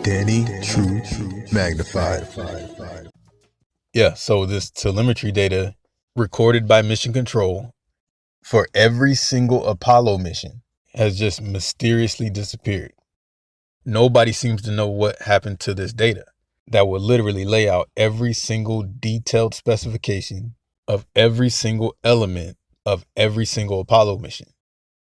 Danny Truth Magnified. Yeah, so this telemetry data recorded by Mission Control for every single Apollo mission has just mysteriously disappeared. Nobody seems to know what happened to this data that would literally lay out every single detailed specification of every single element of every single Apollo mission.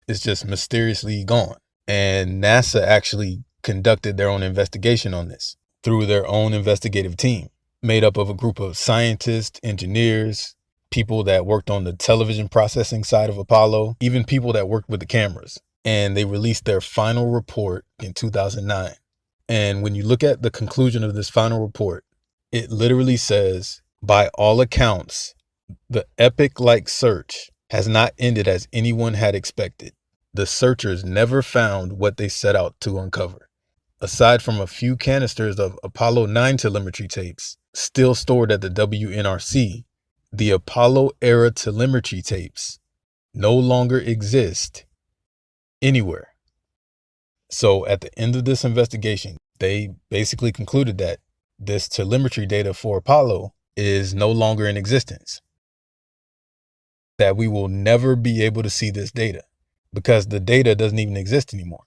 It's just mysteriously gone. And NASA actually conducted their own investigation on this through their own investigative team, made up of a group of scientists, engineers, people that worked on the television processing side of Apollo, even people that worked with the cameras. And they released their final report in 2009. And when you look at the conclusion of this final report, it literally says, by all accounts, the epic-like search has not ended as anyone had expected. The searchers never found what they set out to uncover. Aside from a few canisters of Apollo 9 telemetry tapes still stored at the WNRC, the Apollo-era telemetry tapes no longer exist anywhere. So at the end of this investigation, they basically concluded that this telemetry data for Apollo is no longer in existence, that we will never be able to see this data because the data doesn't even exist anymore.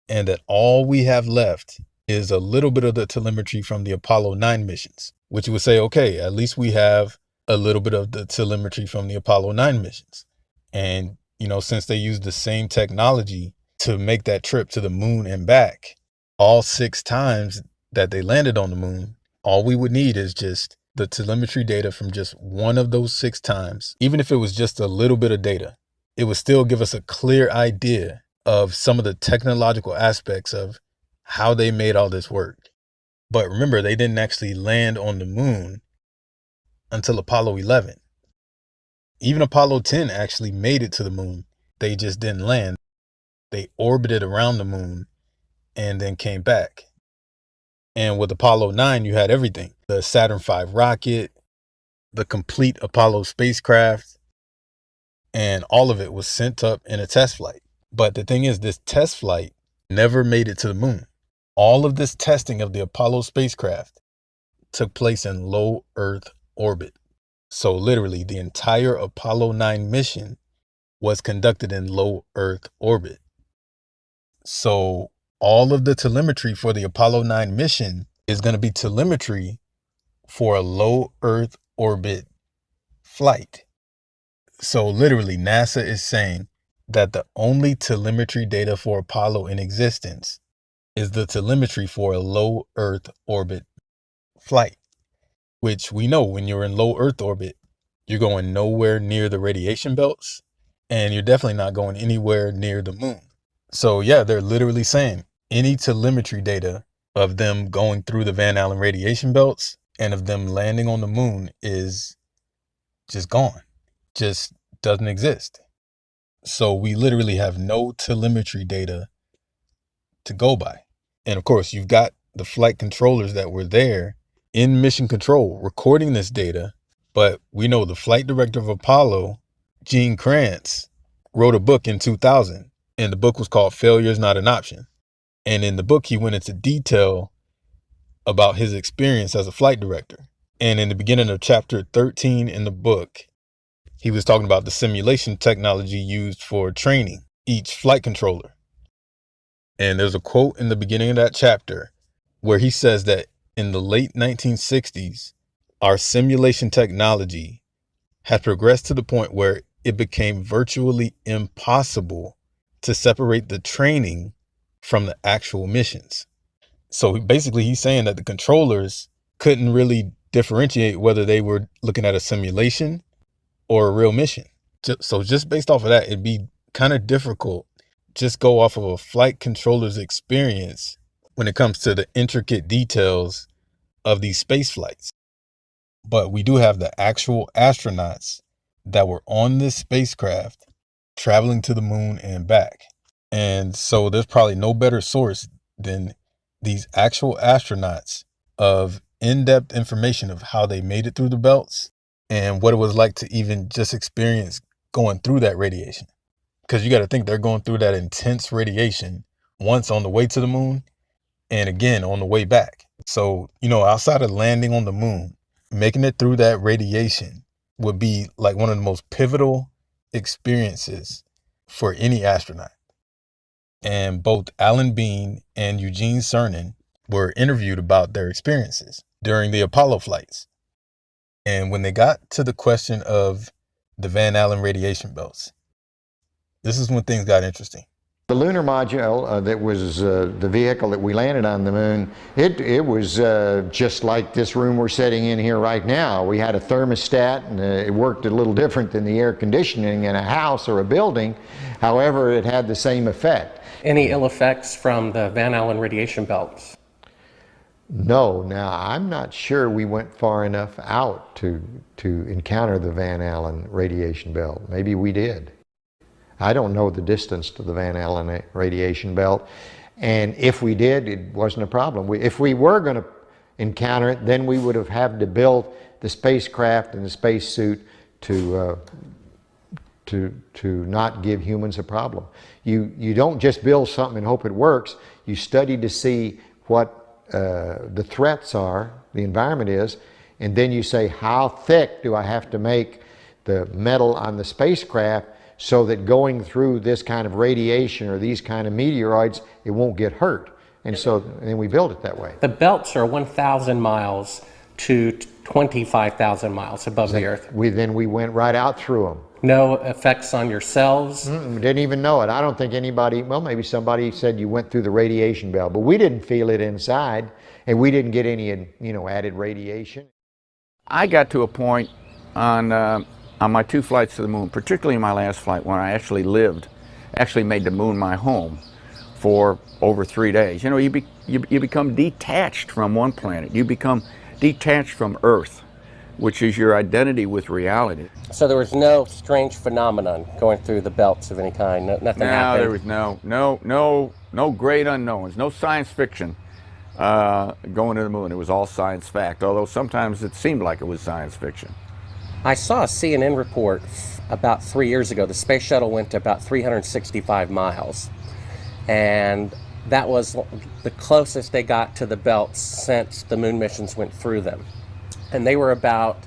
And that all we have left is a little bit of the telemetry from the Apollo 9 missions, which would say, okay, at least we have a little bit of the telemetry from the Apollo 9 missions. And, since they used the same technology to make that trip to the moon and back, all 6 times that they landed on the moon, all we would need is just the telemetry data from just one of those 6 times. Even if it was just a little bit of data, it would still give us a clear idea of some of the technological aspects of how they made all this work. But remember, they didn't actually land on the moon until Apollo 11. Even Apollo 10 actually made it to the moon. They just didn't land. They orbited around the moon and then came back. And with Apollo 9, you had everything. The Saturn V rocket, the complete Apollo spacecraft, and all of it was sent up in a test flight. But the thing is, this test flight never made it to the moon. All of this testing of the Apollo spacecraft took place in low Earth orbit. So literally, the entire Apollo 9 mission was conducted in low Earth orbit. So all of the telemetry for the Apollo 9 mission is going to be telemetry for a low Earth orbit flight. So literally, NASA is saying that the only telemetry data for Apollo in existence is the telemetry for a low Earth orbit flight, which we know when you're in low Earth orbit, you're going nowhere near the radiation belts, and you're definitely not going anywhere near the moon. So yeah, they're literally saying any telemetry data of them going through the Van Allen radiation belts and of them landing on the moon is just gone, just doesn't exist. So we literally have no telemetry data to go by. And of course, you've got the flight controllers that were there in mission control recording this data. But we know the flight director of Apollo, Gene Kranz, wrote a book in 2000. And the book was called Failure is Not an Option. And in the book, he went into detail about his experience as a flight director. And in the beginning of chapter 13 in the book, he was talking about the simulation technology used for training each flight controller. And there's a quote in the beginning of that chapter where he says that in the late 1960s, our simulation technology had progressed to the point where it became virtually impossible to separate the training from the actual missions. So basically, he's saying that the controllers couldn't really differentiate whether they were looking at a simulation or a real mission. So just based off of that, it'd be kind of difficult just go off of a flight controller's experience when it comes to the intricate details of these space flights. But we do have the actual astronauts that were on this spacecraft traveling to the moon and back. And so there's probably no better source than these actual astronauts of in-depth information of how they made it through the belts and what it was like to even just experience going through that radiation. Because you got to think they're going through that intense radiation once on the way to the moon. and again on the way back. So, outside of landing on the moon, making it through that radiation would be like one of the most pivotal experiences for any astronaut. And both Alan Bean and Eugene Cernan were interviewed about their experiences during the Apollo flights. And when they got to the question of the Van Allen radiation belts, this is when things got interesting. The lunar module that was the vehicle that we landed on the moon, it was just like this room we're sitting in here right now. We had a thermostat, and it worked a little different than the air conditioning in a house or a building. However, it had the same effect. Any ill effects from the Van Allen radiation belts? No. Now, I'm not sure we went far enough out to encounter the Van Allen radiation belt. Maybe we did. I don't know the distance to the Van Allen radiation belt, and if we did, it wasn't a problem. If we were going to encounter it, then we would have had to build the spacecraft and the spacesuit to not give humans a problem. You don't just build something and hope it works. You study to see what the threats are, the environment is, and then you say, how thick do I have to make the metal on the spacecraft so that going through this kind of radiation or these kind of meteoroids, it won't get hurt. And so then we build it that way. The belts are 1,000 miles to 25,000 miles above the Earth. Then we went right out through them. No effects on your cells? Didn't even know it. I don't think anybody, well, maybe somebody said you went through the radiation belt, but we didn't feel it inside, and we didn't get any, added radiation. I got to a point on my 2 flights to the moon, particularly my last flight, when I actually made the moon my home for over 3 days. You become detached from one planet. You become detached from Earth, which is your identity with reality. So there was no strange phenomenon going through the belts of any kind? Nothing happened? There was no great unknowns, no science fiction going to the moon. It was all science fact, although sometimes it seemed like it was science fiction. I saw a CNN report about 3 years ago. The space shuttle went to about 365 miles. And that was the closest they got to the belts since the moon missions went through them. And they were about,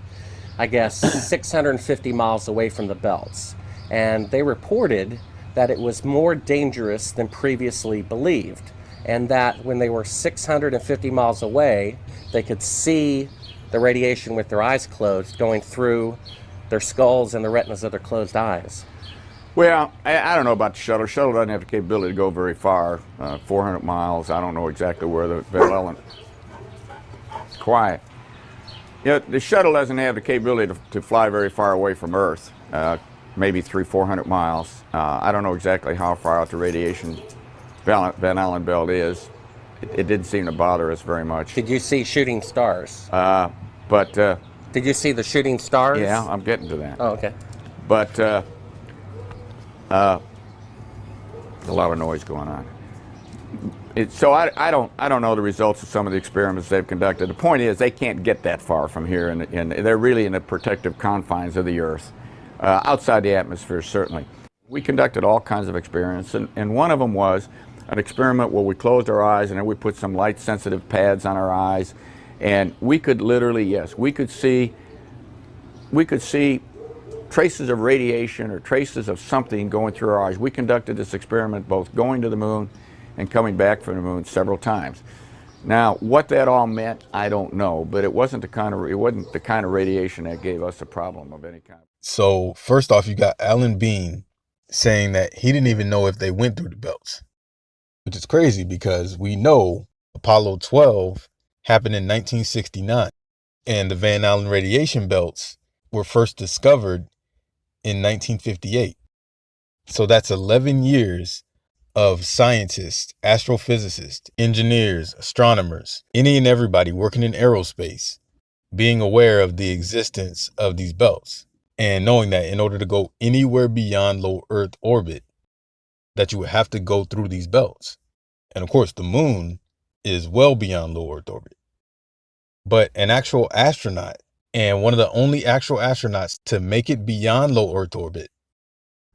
650 miles away from the belts. And they reported that it was more dangerous than previously believed. And that when they were 650 miles away, they could see the radiation with their eyes closed going through their skulls and the retinas of their closed eyes. Well, I don't know about the shuttle. The shuttle doesn't have the capability to go very far, 400 miles. I don't know exactly where the Van Allen. Quiet. The shuttle doesn't have the capability to fly very far away from Earth, maybe 300-400 miles. I don't know exactly how far out the radiation Van Allen belt is. It didn't seem to bother us very much. Did you see shooting stars? Did you see the shooting stars? Yeah, I'm getting to that. Oh, okay. But a lot of noise going on. So I don't know the results of some of the experiments they've conducted. The point is they can't get that far from here, and they're really in the protective confines of the Earth, outside the atmosphere certainly. We conducted all kinds of experiments, and one of them was an experiment where we closed our eyes and then we put some light-sensitive pads on our eyes, and we could literally, yes, we could see traces of radiation or traces of something going through our eyes. We conducted this experiment both going to the moon and coming back from the moon several times. Now, what that all meant, I don't know, but it wasn't the kind of radiation that gave us a problem of any kind. So first off, you got Alan Bean saying that he didn't even know if they went through the belts, which is crazy because we know Apollo 12 happened in 1969 and the Van Allen radiation belts were first discovered in 1958. So that's 11 years of scientists, astrophysicists, engineers, astronomers, any and everybody working in aerospace being aware of the existence of these belts and knowing that in order to go anywhere beyond low Earth orbit, that you would have to go through these belts. And of course, the moon is well beyond low Earth orbit. But an actual astronaut, and one of the only actual astronauts to make it beyond low Earth orbit,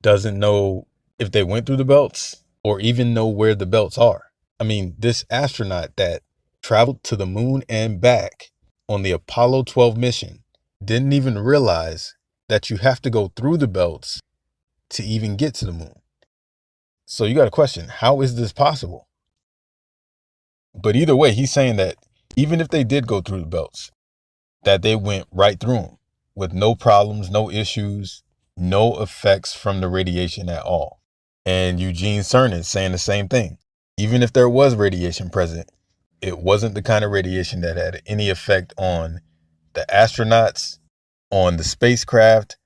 doesn't know if they went through the belts or even know where the belts are. I mean, this astronaut that traveled to the moon and back on the Apollo 12 mission didn't even realize that you have to go through the belts to even get to the moon. So you got a question, how is this possible? But either way, he's saying that even if they did go through the belts, that they went right through them with no problems, no issues, no effects from the radiation at all. And Eugene Cernan saying the same thing. Even if there was radiation present, it wasn't the kind of radiation that had any effect on the astronauts, on the spacecraft,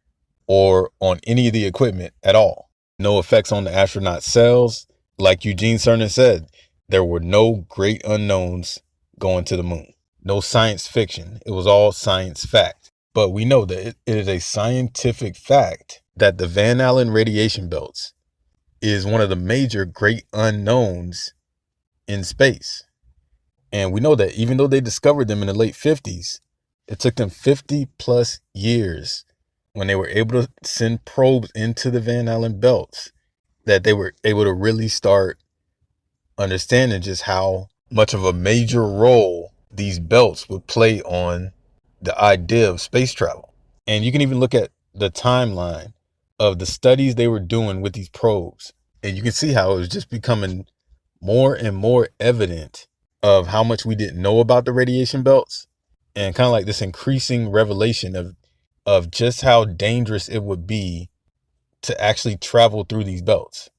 or on any of the equipment at all. No effects on the astronaut cells. Like Eugene Cernan said, there were no great unknowns going to the moon. No science fiction. It was all science fact. But we know that it is a scientific fact that the Van Allen radiation belts is one of the major great unknowns in space. And we know that even though they discovered them in the late 50s, it took them 50 plus years when they were able to send probes into the Van Allen belts that they were able to really start understanding just how much of a major role these belts would play on the idea of space travel. And you can even look at the timeline of the studies they were doing with these probes, and you can see how it was just becoming more and more evident of how much we didn't know about the radiation belts, and kind of like this increasing revelation of just how dangerous it would be to actually travel through these belts.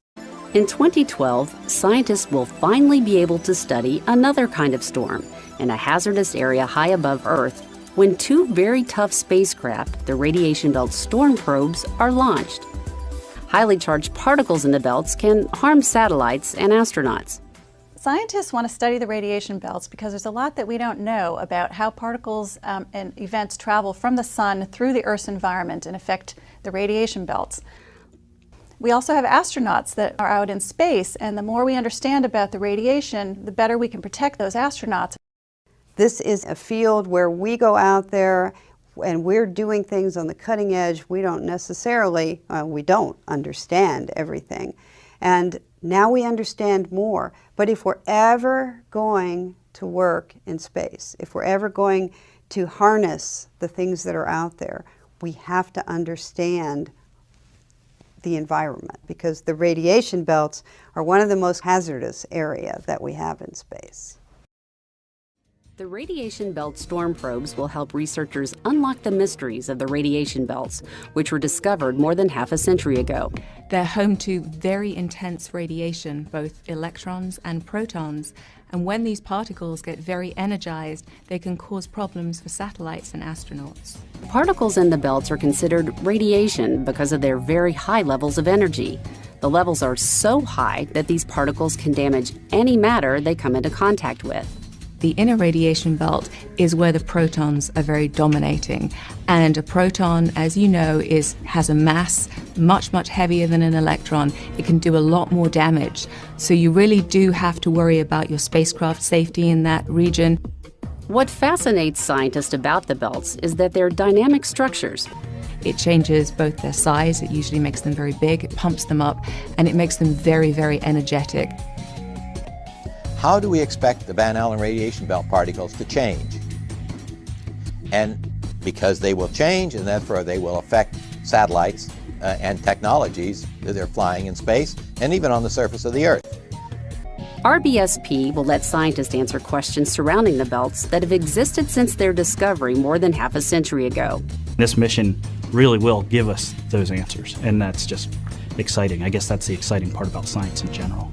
In 2012, scientists will finally be able to study another kind of storm in a hazardous area high above Earth when two very tough spacecraft, the radiation belt storm probes, are launched. Highly charged particles in the belts can harm satellites and astronauts. Scientists want to study the radiation belts because there's a lot that we don't know about how particles and events travel from the sun through the Earth's environment and affect the radiation belts. We also have astronauts that are out in space, and the more we understand about the radiation, the better we can protect those astronauts. This is a field where we go out there and we're doing things on the cutting edge. We don't necessarily, we don't understand everything. And now we understand more. But if we're ever going to work in space, if we're ever going to harness the things that are out there, we have to understand the environment, because the radiation belts are one of the most hazardous areas that we have in space. The radiation belt storm probes will help researchers unlock the mysteries of the radiation belts, which were discovered more than half a century ago. They're home to very intense radiation, both electrons and protons, and when these particles get very energized, they can cause problems for satellites and astronauts. Particles in the belts are considered radiation because of their very high levels of energy. The levels are so high that these particles can damage any matter they come into contact with. The inner radiation belt is where the protons are very dominating. And a proton, as you know, has a mass much, much heavier than an electron. It can do a lot more damage. So you really do have to worry about your spacecraft safety in that region. What fascinates scientists about the belts is that they're dynamic structures. It changes both their size, it usually makes them very big, it pumps them up, and it makes them very, very energetic. How do we expect the Van Allen radiation belt particles to change? And because they will change, and therefore they will affect satellites and technologies that they're flying in space and even on the surface of the Earth. RBSP will let scientists answer questions surrounding the belts that have existed since their discovery more than half a century ago. This mission really will give us those answers, and that's just exciting. I guess that's the exciting part about science in general.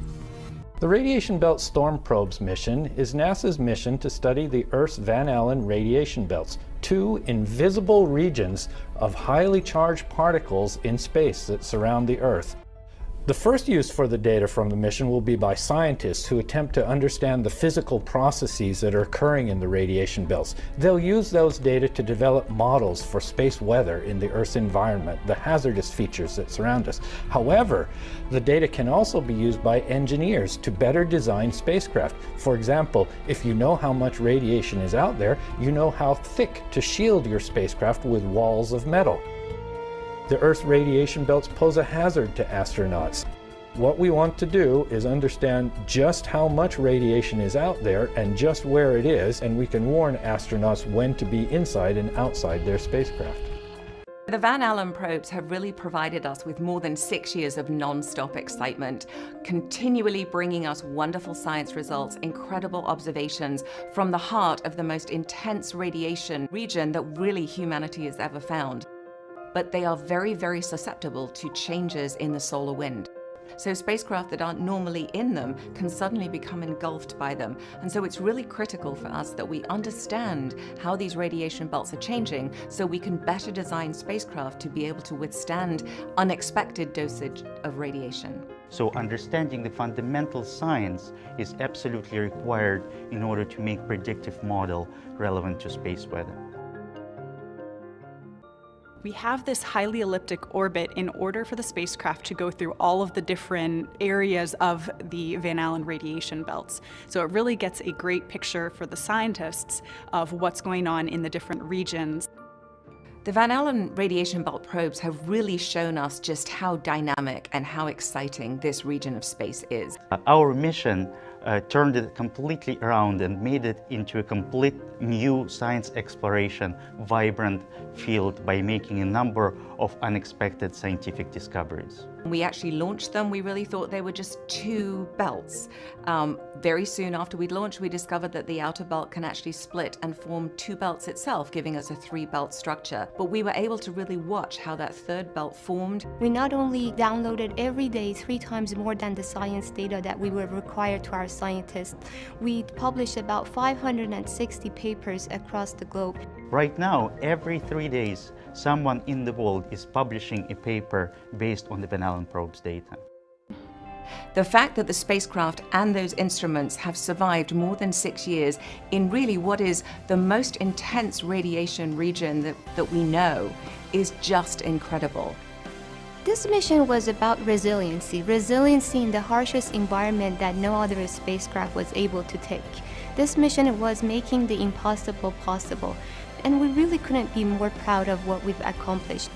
The Radiation Belt Storm Probes mission is NASA's mission to study the Earth's Van Allen radiation belts, two invisible regions of highly charged particles in space that surround the Earth. The first use for the data from the mission will be by scientists who attempt to understand the physical processes that are occurring in the radiation belts. They'll use those data to develop models for space weather in the Earth's environment, the hazardous features that surround us. However, the data can also be used by engineers to better design spacecraft. For example, if you know how much radiation is out there, you know how thick to shield your spacecraft with walls of metal. The Earth's radiation belts pose a hazard to astronauts. What we want to do is understand just how much radiation is out there and just where it is, and we can warn astronauts when to be inside and outside their spacecraft. The Van Allen probes have really provided us with more than 6 years of non-stop excitement, continually bringing us wonderful science results, incredible observations from the heart of the most intense radiation region that really humanity has ever found. But they are very, very susceptible to changes in the solar wind. So spacecraft that aren't normally in them can suddenly become engulfed by them. And so it's really critical for us that we understand how these radiation belts are changing so we can better design spacecraft to be able to withstand unexpected dosage of radiation. So understanding the fundamental science is absolutely required in order to make predictive model relevant to space weather. We have this highly elliptic orbit in order for the spacecraft to go through all of the different areas of the Van Allen radiation belts. So it really gets a great picture for the scientists of what's going on in the different regions. The Van Allen radiation belt probes have really shown us just how dynamic and how exciting this region of space is. Our mission turned it completely around and made it into a complete new science exploration, vibrant field by making a number of unexpected scientific discoveries. We actually launched them. We really thought they were just 2 belts. Very soon after we'd launched, we discovered that the outer belt can actually split and form 2 belts itself, giving us a 3-belt structure. But we were able to really watch how that 3rd belt formed. We not only downloaded every day 3 times more than the science data that we were required to our scientists, we published about 560 papers across the globe. Right now, every 3 days, someone in the world is publishing a paper based on the Van Allen probe's data. The fact that the spacecraft and those instruments have survived more than 6 years in really what is the most intense radiation region that we know is just incredible. This mission was about resiliency in the harshest environment that no other spacecraft was able to take. This mission was making the impossible possible, and we really couldn't be more proud of what we've accomplished.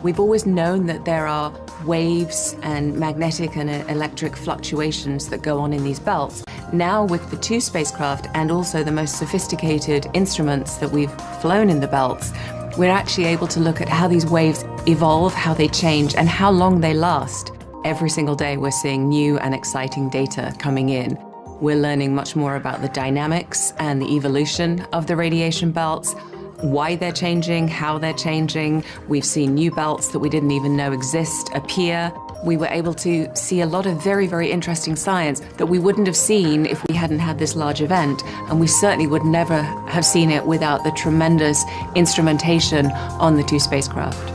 We've always known that there are waves and magnetic and electric fluctuations that go on in these belts. Now with the 2 spacecraft and also the most sophisticated instruments that we've flown in the belts, we're actually able to look at how these waves evolve, how they change, and how long they last. Every single day we're seeing new and exciting data coming in. We're learning much more about the dynamics and the evolution of the radiation belts, why they're changing, how they're changing. We've seen new belts that we didn't even know exist appear. We were able to see a lot of very, very interesting science that we wouldn't have seen if we hadn't had this large event, and we certainly would never have seen it without the tremendous instrumentation on the 2 spacecraft.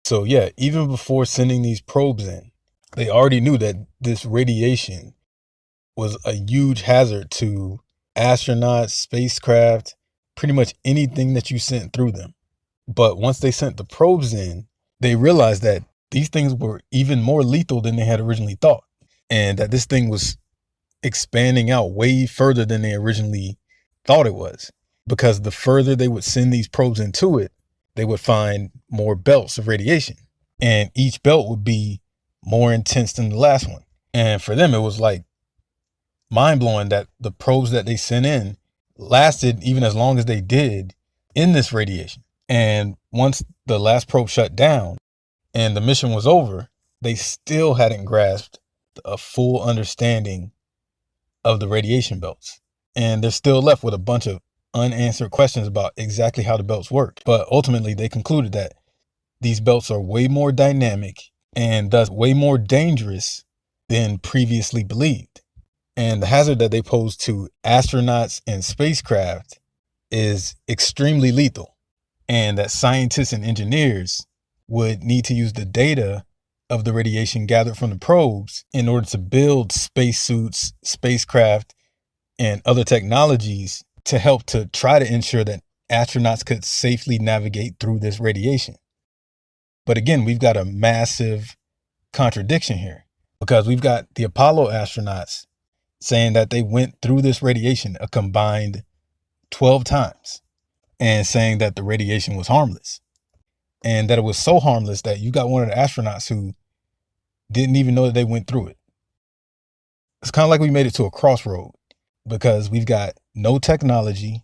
So yeah, even before sending these probes in, they already knew that this radiation was a huge hazard to astronauts, spacecraft, pretty much anything that you sent through them. But once they sent the probes in, they realized that these things were even more lethal than they had originally thought, and that this thing was expanding out way further than they originally thought it was. Because the further they would send these probes into it, they would find more belts of radiation, and each belt would be more intense than the last one. And for them, it was like mind-blowing that the probes that they sent in lasted even as long as they did in this radiation. And once the last probe shut down and the mission was over, they still hadn't grasped a full understanding of the radiation belts. And they're still left with a bunch of unanswered questions about exactly how the belts work. But ultimately, they concluded that these belts are way more dynamic and thus way more dangerous than previously believed. And the hazard that they pose to astronauts and spacecraft is extremely lethal, and that scientists and engineers would need to use the data of the radiation gathered from the probes in order to build spacesuits, spacecraft, and other technologies to help to try to ensure that astronauts could safely navigate through this radiation. But again, we've got a massive contradiction here, because we've got the Apollo astronauts saying that they went through this radiation a combined 12 times and saying that the radiation was harmless. and that it was so harmless that you got one of the astronauts who didn't even know that they went through it. It's kind of like we made it to a crossroad because we've got no technology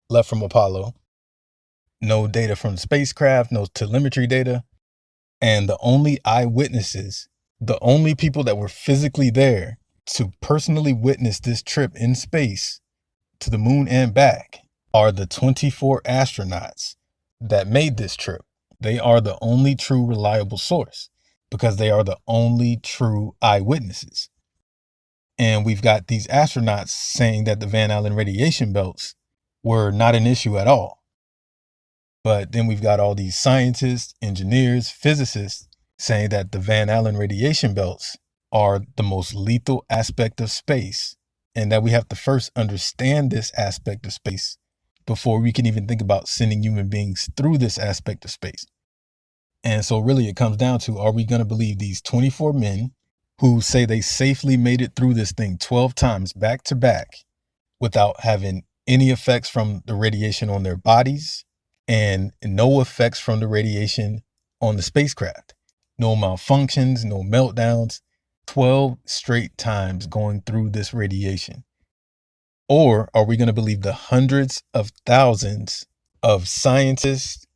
left from Apollo, no data from the spacecraft, no telemetry data, and the only eyewitnesses, the only people that were physically there to personally witness this trip in space to the moon and back are the 24 astronauts that made this trip. They are the only true reliable source because they are the only true eyewitnesses. And we've got these astronauts saying that the Van Allen radiation belts were not an issue at all. But then we've got all these scientists, engineers, physicists saying that the Van Allen radiation belts are the most lethal aspect of space, and that we have to first understand this aspect of space before we can even think about sending human beings through this aspect of space. And so really it comes down to, are we going to believe these 24 men who say they safely made it through this thing 12 times back to back without having any effects from the radiation on their bodies and no effects from the radiation on the spacecraft? No malfunctions, no meltdowns, 12 straight times going through this radiation. Or are we going to believe the hundreds of thousands of scientists,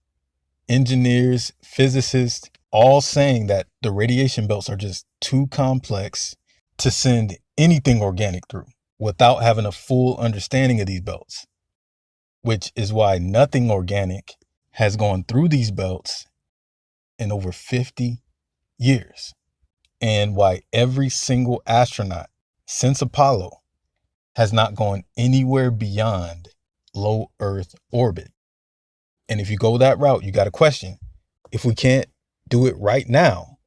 engineers, physicists, all saying that the radiation belts are just too complex to send anything organic through without having a full understanding of these belts, which is why nothing organic has gone through these belts in over 50 years, and why every single astronaut since Apollo has not gone anywhere beyond low Earth orbit. And if you go that route, you got a question. If we can't do it right now,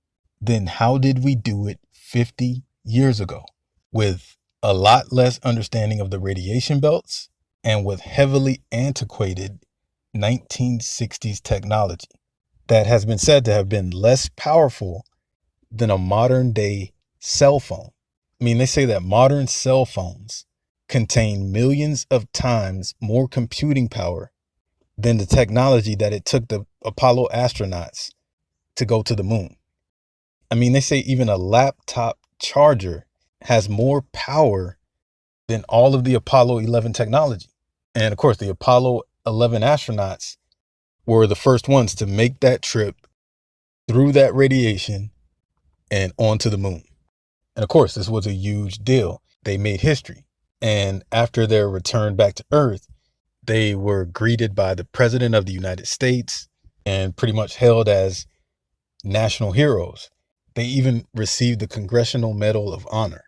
then how did we do it 50 years ago with a lot less understanding of the radiation belts and with heavily antiquated 1960s technology that has been said to have been less powerful than a modern day cell phone? I mean, they say that modern cell phones contain millions of times more computing power than the technology that it took the Apollo astronauts to go to the moon. I mean, they say even a laptop charger has more power than all of the Apollo 11 technology. And of course, the Apollo 11 astronauts were the first ones to make that trip through that radiation and onto the moon. And of course, this was a huge deal. They made history. And after their return back to Earth, they were greeted by the President of the United States and pretty much held as national heroes. They even received the Congressional Medal of Honor.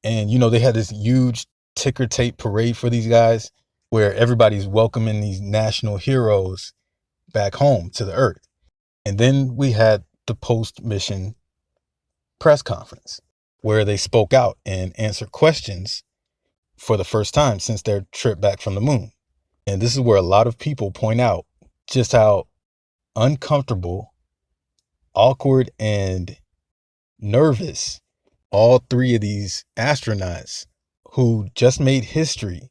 And, you know, they had this huge ticker tape parade for these guys where everybody's welcoming these national heroes back home to the Earth. And then we had the post-mission press conference where they spoke out and answered questions for the first time since their trip back from the moon. And this is where a lot of people point out just how uncomfortable, awkward, and nervous all three of these astronauts who just made history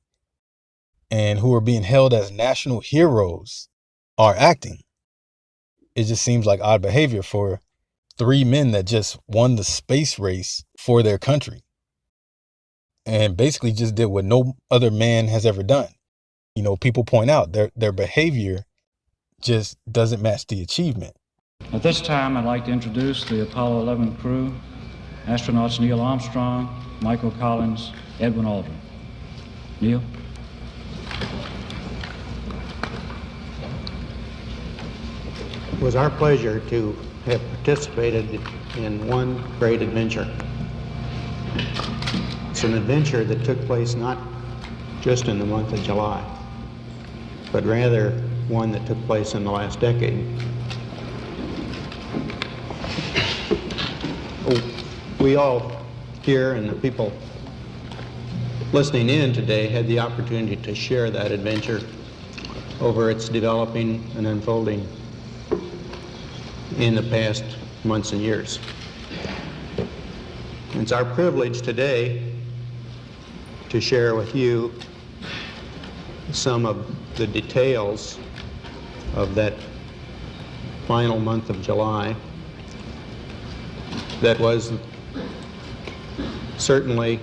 and who are being held as national heroes are acting. It just seems like odd behavior for three men that just won the space race for their country and basically just did what no other man has ever done. You know, people point out their behavior just doesn't match the achievement. At this time, I'd like to introduce the Apollo 11 crew, astronauts Neil Armstrong, Michael Collins, Edwin Aldrin. Neil? It was our pleasure to have participated in one great adventure. It's an adventure that took place not just in the month of July, but rather one that took place in the last decade. We all here and the people listening in today had the opportunity to share that adventure over its developing and unfolding in the past months and years. It's our privilege today to share with you some of the details of that final month of July. That was certainly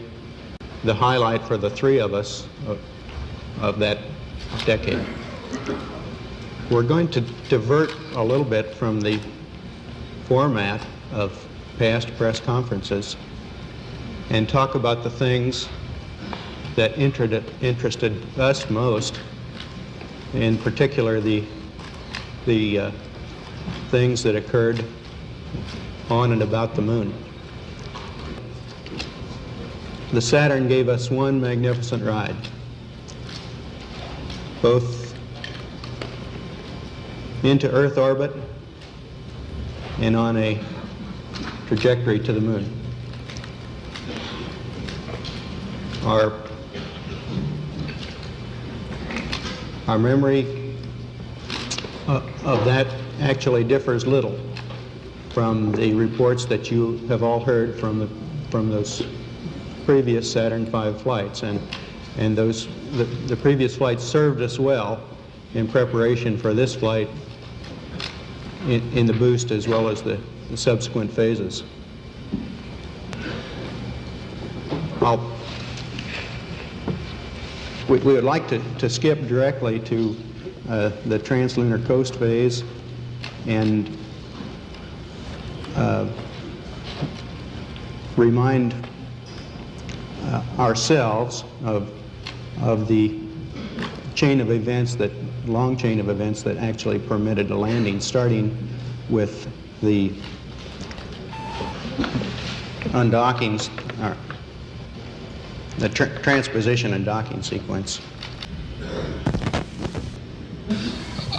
the highlight for the three of us of that decade. We're going to divert a little bit from the format of past press conferences and talk about the things that interested us most, in particular the things that occurred on and about the moon. The Saturn gave us one magnificent ride, both into Earth orbit and on a trajectory to the moon. Our memory of that actually differs little from the reports that you have all heard from those previous Saturn V flights, and the previous flights served us well in preparation for this flight in the boost as well as the subsequent phases. We would like to skip directly to the translunar coast phase and remind ourselves of the long chain of events that actually permitted a landing, starting with the undockings, the transposition and docking sequence.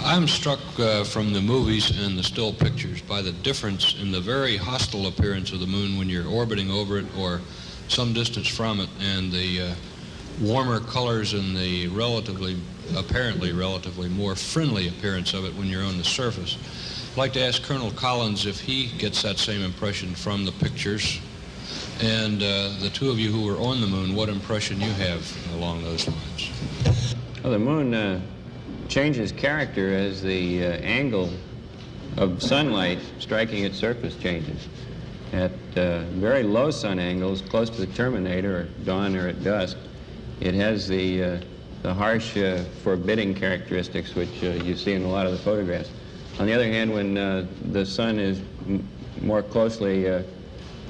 I'm struck from the movies and the still pictures by the difference in the very hostile appearance of the moon when you're orbiting over it or some distance from it, and the warmer colors and the apparently relatively more friendly appearance of it when you're on the surface. I'd like to ask Colonel Collins if he gets that same impression from the pictures, and the two of you who were on the moon, what impression you have along those lines. Well, the moon changes character as the angle of sunlight striking its surface changes. At very low sun angles, close to the terminator, or dawn or at dusk, it has the harsh, forbidding characteristics which you see in a lot of the photographs. On the other hand, when the sun is more closely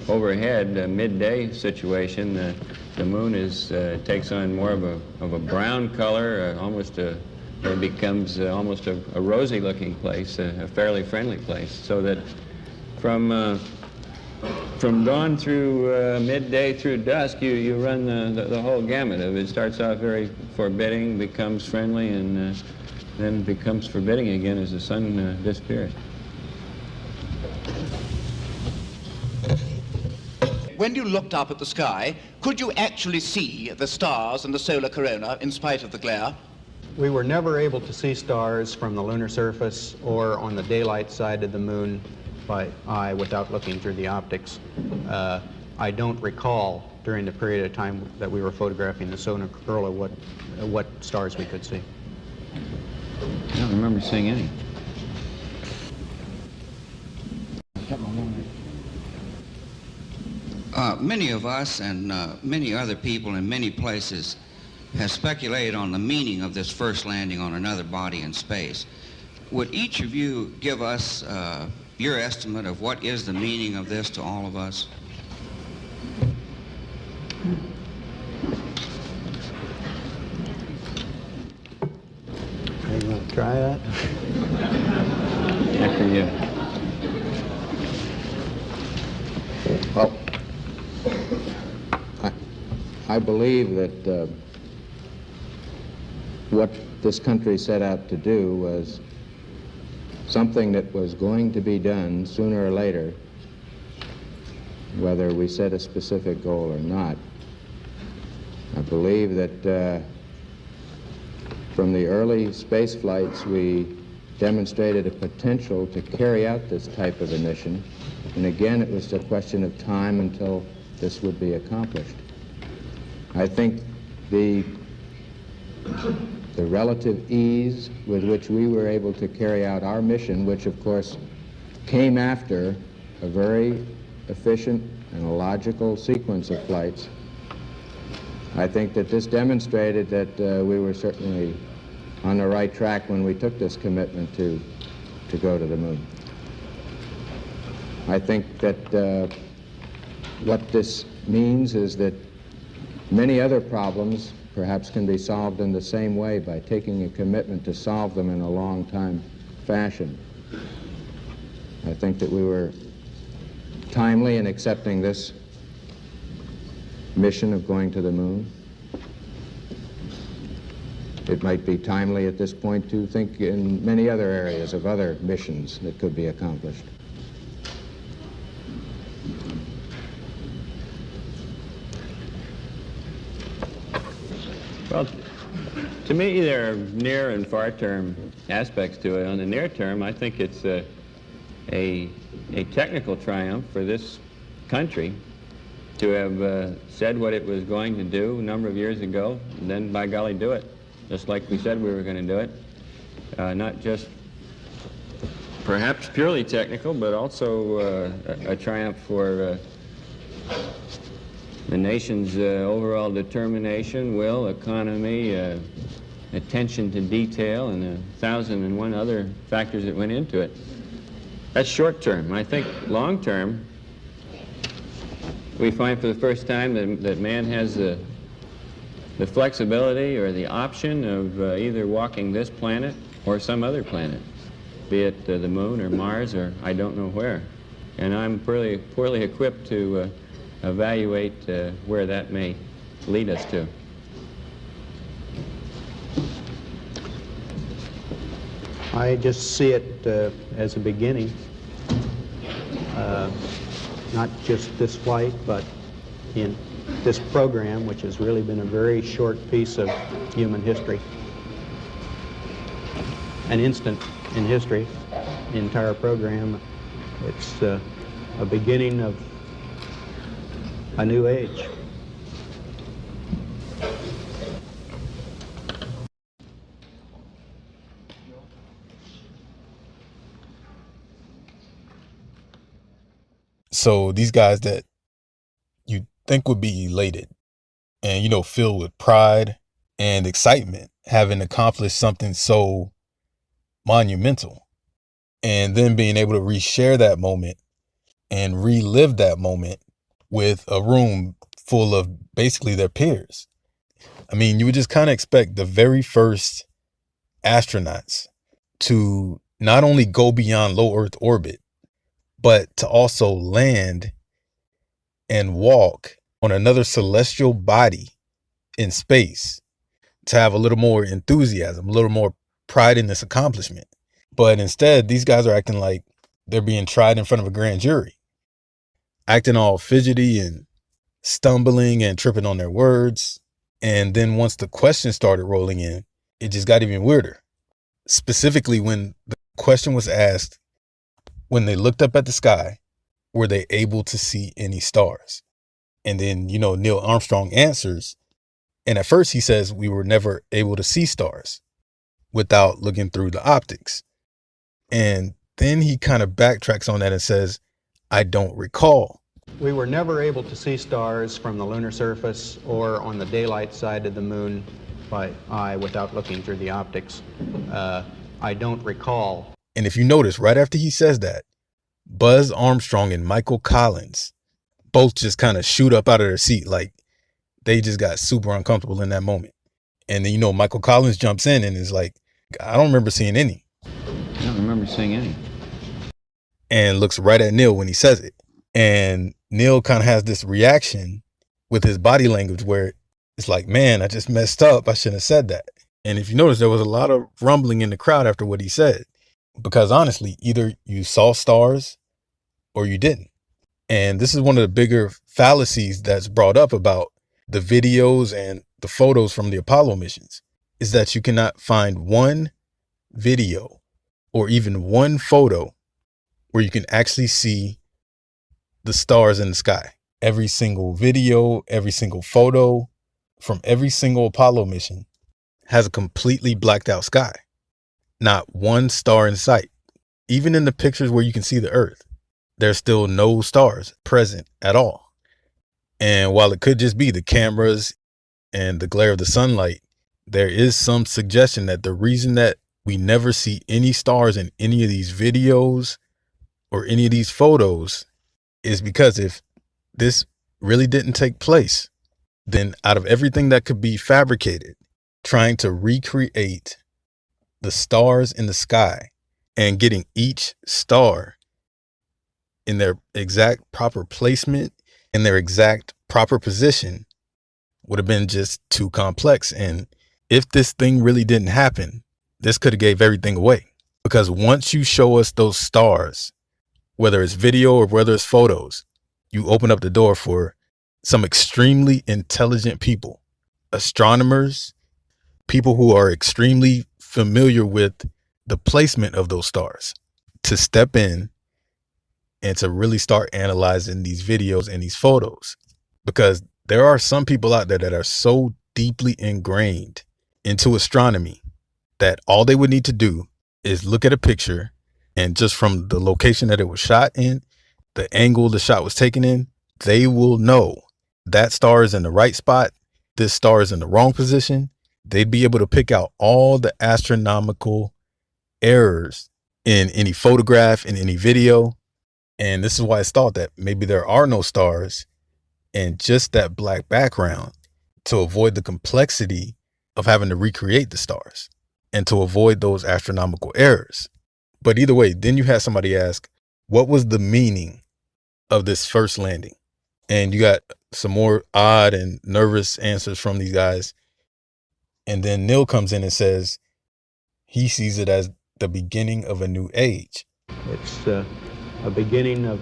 overhead, a midday situation, the moon takes on more of a brown color, it becomes almost a rosy-looking place, a fairly friendly place, so that from dawn through midday through dusk, you run the whole gamut of it. It starts off very forbidding, becomes friendly, and then becomes forbidding again as the sun disappears. When you looked up at the sky, could you actually see the stars and the solar corona in spite of the glare? We were never able to see stars from the lunar surface or on the daylight side of the moon by eye without looking through the optics. I don't recall during the period of time that we were photographing the solar corona what stars we could see. I don't remember seeing any. Many of us and many other people in many places have speculated on the meaning of this first landing on another body in space. Would each of you give us your estimate of what is the meaning of this to all of us? You want to try that? After you. Well, I believe that what this country set out to do was something that was going to be done sooner or later, whether we set a specific goal or not. I believe that from the early space flights, we demonstrated a potential to carry out this type of a mission. And again, it was a question of time until this would be accomplished. I think the the relative ease with which we were able to carry out our mission, which of course came after a very efficient and a logical sequence of flights, I think that this demonstrated that we were certainly on the right track when we took this commitment to go to the moon. I think that what this means is that many other problems perhaps can be solved in the same way by taking a commitment to solve them in a long time fashion. I think that we were timely in accepting this mission of going to the moon. It might be timely at this point to think in many other areas of other missions that could be accomplished. Well, to me, there are near and far-term aspects to it. On the near term, I think it's a technical triumph for this country to have said what it was going to do a number of years ago, and then, by golly, do it, just like we said we were going to do it. Not just perhaps purely technical, but also a triumph for the nation's overall determination, will, economy, attention to detail, and 1,001 other factors that went into it. That's short term. I think long term, we find for the first time that man has the flexibility or the option of either walking this planet or some other planet, be it the moon or Mars or I don't know where. And I'm poorly equipped to evaluate where that may lead us to. I just see it as a beginning, not just this flight, but in this program, which has really been a very short piece of human history. An instant in history, the entire program. It's a beginning of a new age. So these guys that you think would be elated and, filled with pride and excitement, having accomplished something so monumental, and then being able to reshare that moment and relive that moment with a room full of basically their peers. I mean, you would just kind of expect the very first astronauts to not only go beyond low Earth orbit, but to also land and walk on another celestial body in space, to have a little more enthusiasm, a little more pride in this accomplishment. But instead, these guys are acting like they're being tried in front of a grand jury, acting all fidgety and stumbling and tripping on their words. And then once the questions started rolling in, it just got even weirder. Specifically, when the question was asked, when they looked up at the sky, were they able to see any stars? And then, Neil Armstrong answers. And at first he says we were never able to see stars without looking through the optics. And then he kind of backtracks on that and says, I don't recall. We were never able to see stars from the lunar surface or on the daylight side of the moon by eye without looking through the optics. I don't recall. And if you notice, right after he says that, Buzz Armstrong and Michael Collins both just kind of shoot up out of their seat, like they just got super uncomfortable in that moment. And then, Michael Collins jumps in and is like, I don't remember seeing any. I don't remember seeing any. And looks right at Neil when he says it. And Neil kind of has this reaction with his body language where it's like, man, I just messed up. I shouldn't have said that. And if you notice, there was a lot of rumbling in the crowd after what he said. Because honestly, either you saw stars or you didn't. And this is one of the bigger fallacies that's brought up about the videos and the photos from the Apollo missions, is that you cannot find one video or even one photo where you can actually see the stars in the sky. Every single video, every single photo from every single Apollo mission has a completely blacked out sky. Not one star in sight. Even in the pictures where you can see the Earth, there's still no stars present at all. And while it could just be the cameras and the glare of the sunlight, there is some suggestion that the reason that we never see any stars in any of these videos or any of these photos is because if this really didn't take place, then out of everything that could be fabricated, trying to recreate the stars in the sky and getting each star in their exact proper placement, in their exact proper position, would have been just too complex. And if this thing really didn't happen, this could have gave everything away. Because once you show us those stars, whether it's video or whether it's photos, you open up the door for some extremely intelligent people, astronomers, people who are extremely familiar with the placement of those stars, to step in and to really start analyzing these videos and these photos. Because there are some people out there that are so deeply ingrained into astronomy that all they would need to do is look at a picture, and just from the location that it was shot in, the angle the shot was taken in, they will know that star is in the right spot, this star is in the wrong position. They'd be able to pick out all the astronomical errors in any photograph, in any video. And this is why it's thought that maybe there are no stars and just that black background, to avoid the complexity of having to recreate the stars and to avoid those astronomical errors. But either way, then you had somebody ask, what was the meaning of this first landing? And you got some more odd and nervous answers from these guys. And then Neil comes in and says he sees it as the beginning of a new age. It's a beginning of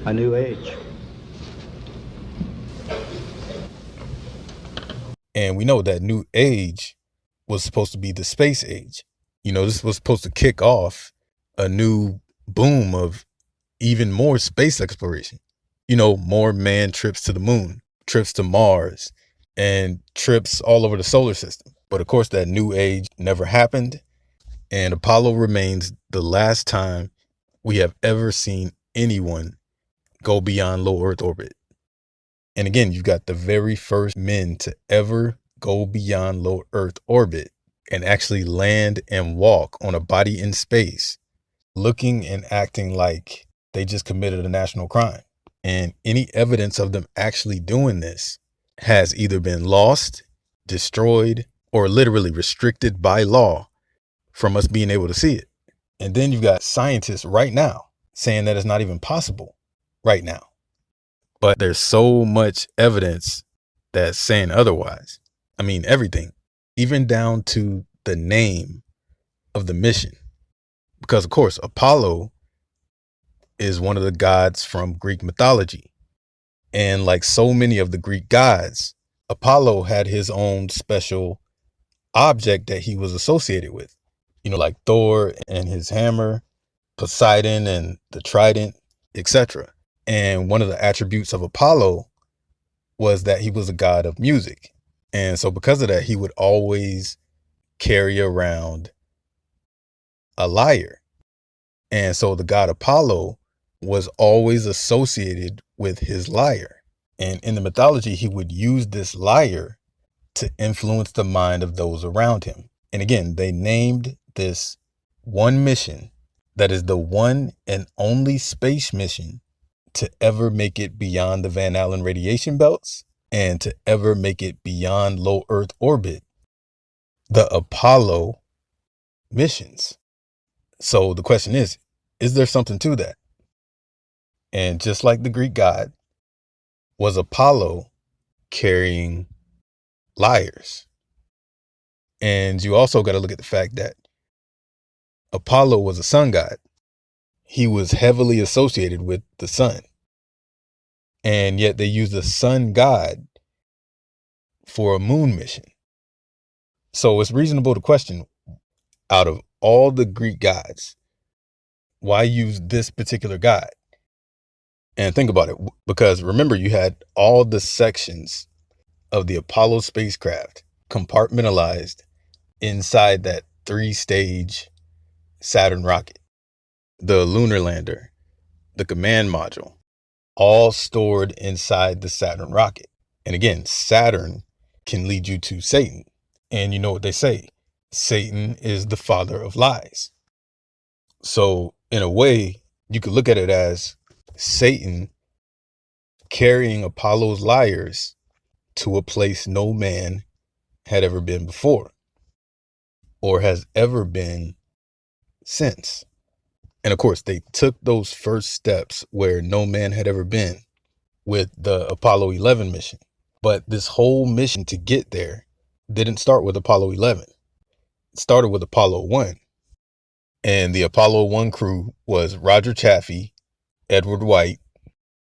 a new age. And we know that new age was supposed to be the space age. You know, this was supposed to kick off a new boom of even more space exploration. You know, more manned trips to the moon, trips to Mars, and trips all over the solar system. But of course, that new age never happened. And Apollo remains the last time we have ever seen anyone go beyond low Earth orbit. And again, you've got the very first men to ever go beyond low Earth orbit and actually land and walk on a body in space, looking and acting like they just committed a national crime. And any evidence of them actually doing this has either been lost, destroyed, or literally restricted by law from us being able to see it. And then you've got scientists right now saying that it's not even possible right now. But there's so much evidence that's saying otherwise. I mean, everything, even down to the name of the mission. Because, of course, Apollo is one of the gods from Greek mythology. And like so many of the Greek gods, Apollo had his own special object that he was associated with. You know, like Thor and his hammer, Poseidon and the trident, etc. And one of the attributes of Apollo was that he was a god of music. And so because of that, he would always carry around a lyre. And so the god Apollo was always associated with his lyre. And in the mythology, he would use this lyre to influence the mind of those around him. And again, they named this one mission that is the one and only space mission to ever make it beyond the Van Allen radiation belts and to ever make it beyond low Earth orbit, the Apollo missions. So the question is there something to that? And just like the Greek god, was Apollo carrying lyres? And you also got to look at the fact that Apollo was a sun god. He was heavily associated with the sun. And yet they used the sun god for a moon mission. So it's reasonable to question, out of all the Greek gods, why use this particular god? And think about it, because remember, you had all the sections of the Apollo spacecraft compartmentalized inside that 3-stage Saturn rocket, the lunar lander, the command module, all stored inside the Saturn rocket. And again, Saturn can lead you to Satan. And you know what they say, Satan is the father of lies. So in a way, you could look at it as Satan carrying Apollo's liars to a place no man had ever been before or has ever been since. And of course, they took those first steps where no man had ever been with the Apollo 11 mission. But this whole mission to get there didn't start with Apollo 11. It started with Apollo 1. And the Apollo 1 crew was Roger Chaffee, Edward White,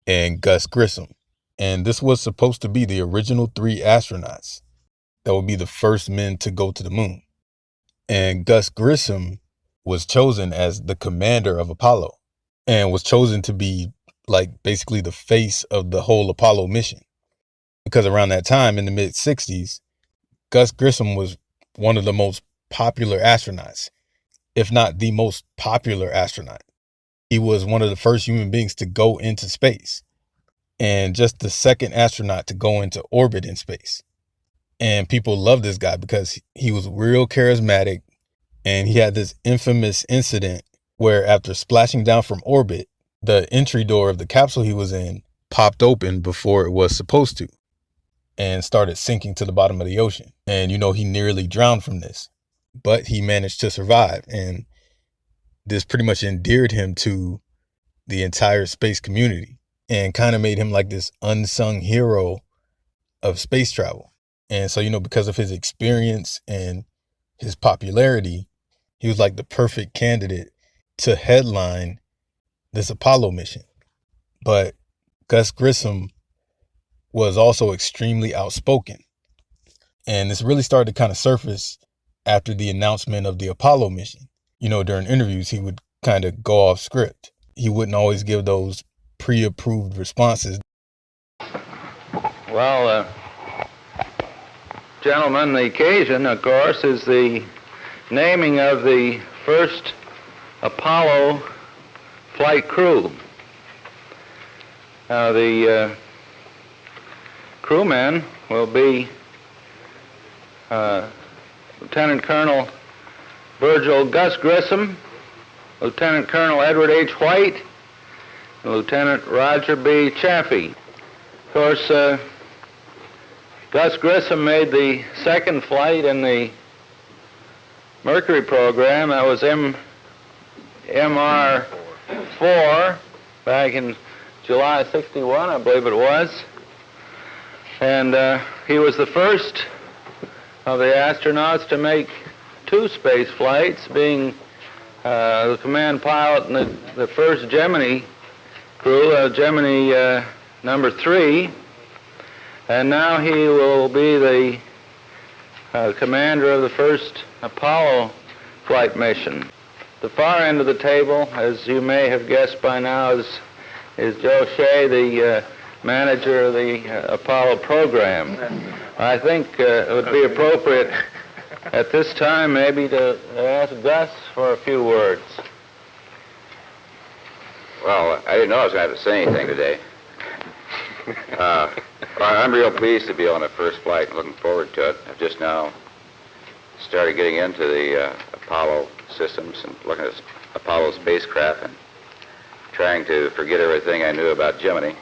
and Gus Grissom. And this was supposed to be the original 3 astronauts that would be the first men to go to the moon. And Gus Grissom was chosen as the commander of Apollo and was chosen to be like basically the face of the whole Apollo mission. Because around that time in the mid-60s, Gus Grissom was one of the most popular astronauts, if not the most popular astronaut. He was one of the first human beings to go into space and just the second astronaut to go into orbit in space. And people loved this guy because he was real charismatic. And he had this infamous incident where after splashing down from orbit, the entry door of the capsule he was in popped open before it was supposed to and started sinking to the bottom of the ocean. And, you know, he nearly drowned from this, but he managed to survive. And this pretty much endeared him to the entire space community and kind of made him like this unsung hero of space travel. And so, you know, because of his experience and his popularity, he was like the perfect candidate to headline this Apollo mission. But Gus Grissom was also extremely outspoken. And this really started to kind of surface after the announcement of the Apollo mission. You know, during interviews, he would kind of go off script. He wouldn't always give those pre-approved responses. Well, gentlemen, the occasion, of course, is the naming of the first Apollo flight crew. Now, the crewmen will be Lieutenant Colonel Virgil Gus Grissom, Lieutenant Colonel Edward H. White, and Lieutenant Roger B. Chaffee. Of course, Gus Grissom made the second flight in the Mercury program. That was MR4 back in July 61, I believe it was. And he was the first of the astronauts to make 2 space flights, being the command pilot in the first Gemini crew, Gemini number 3. And now he will be the commander of the first Apollo flight mission. The far end of the table, as you may have guessed by now, is Joe Shea, the manager of the Apollo program. I think it would be appropriate at this time maybe to ask Gus for a few words. Well, I didn't know I was going to have to say anything today. I'm real pleased to be on the first flight and looking forward to it. I've just now started getting into the Apollo systems and looking at Apollo spacecraft and trying to forget everything I knew about Gemini.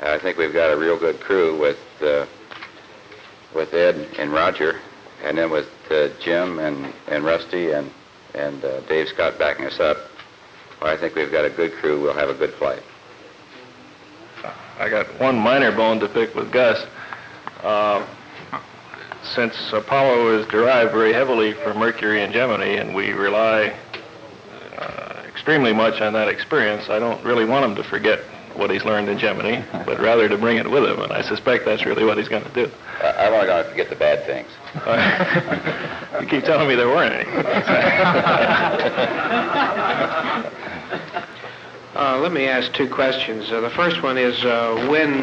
I think we've got a real good crew with Ed and Roger, and then with Jim and Rusty and Dave Scott backing us up. Well, I think we've got a good crew. We'll have a good flight. I got one minor bone to pick with Gus. Since Apollo is derived very heavily from Mercury and Gemini, and we rely extremely much on that experience, I don't really want him to forget what he's learned in Gemini, but rather to bring it with him, and I suspect that's really what he's going to do. I want to forget the bad things. You keep telling me there weren't any. Let me ask 2 questions. The first one is when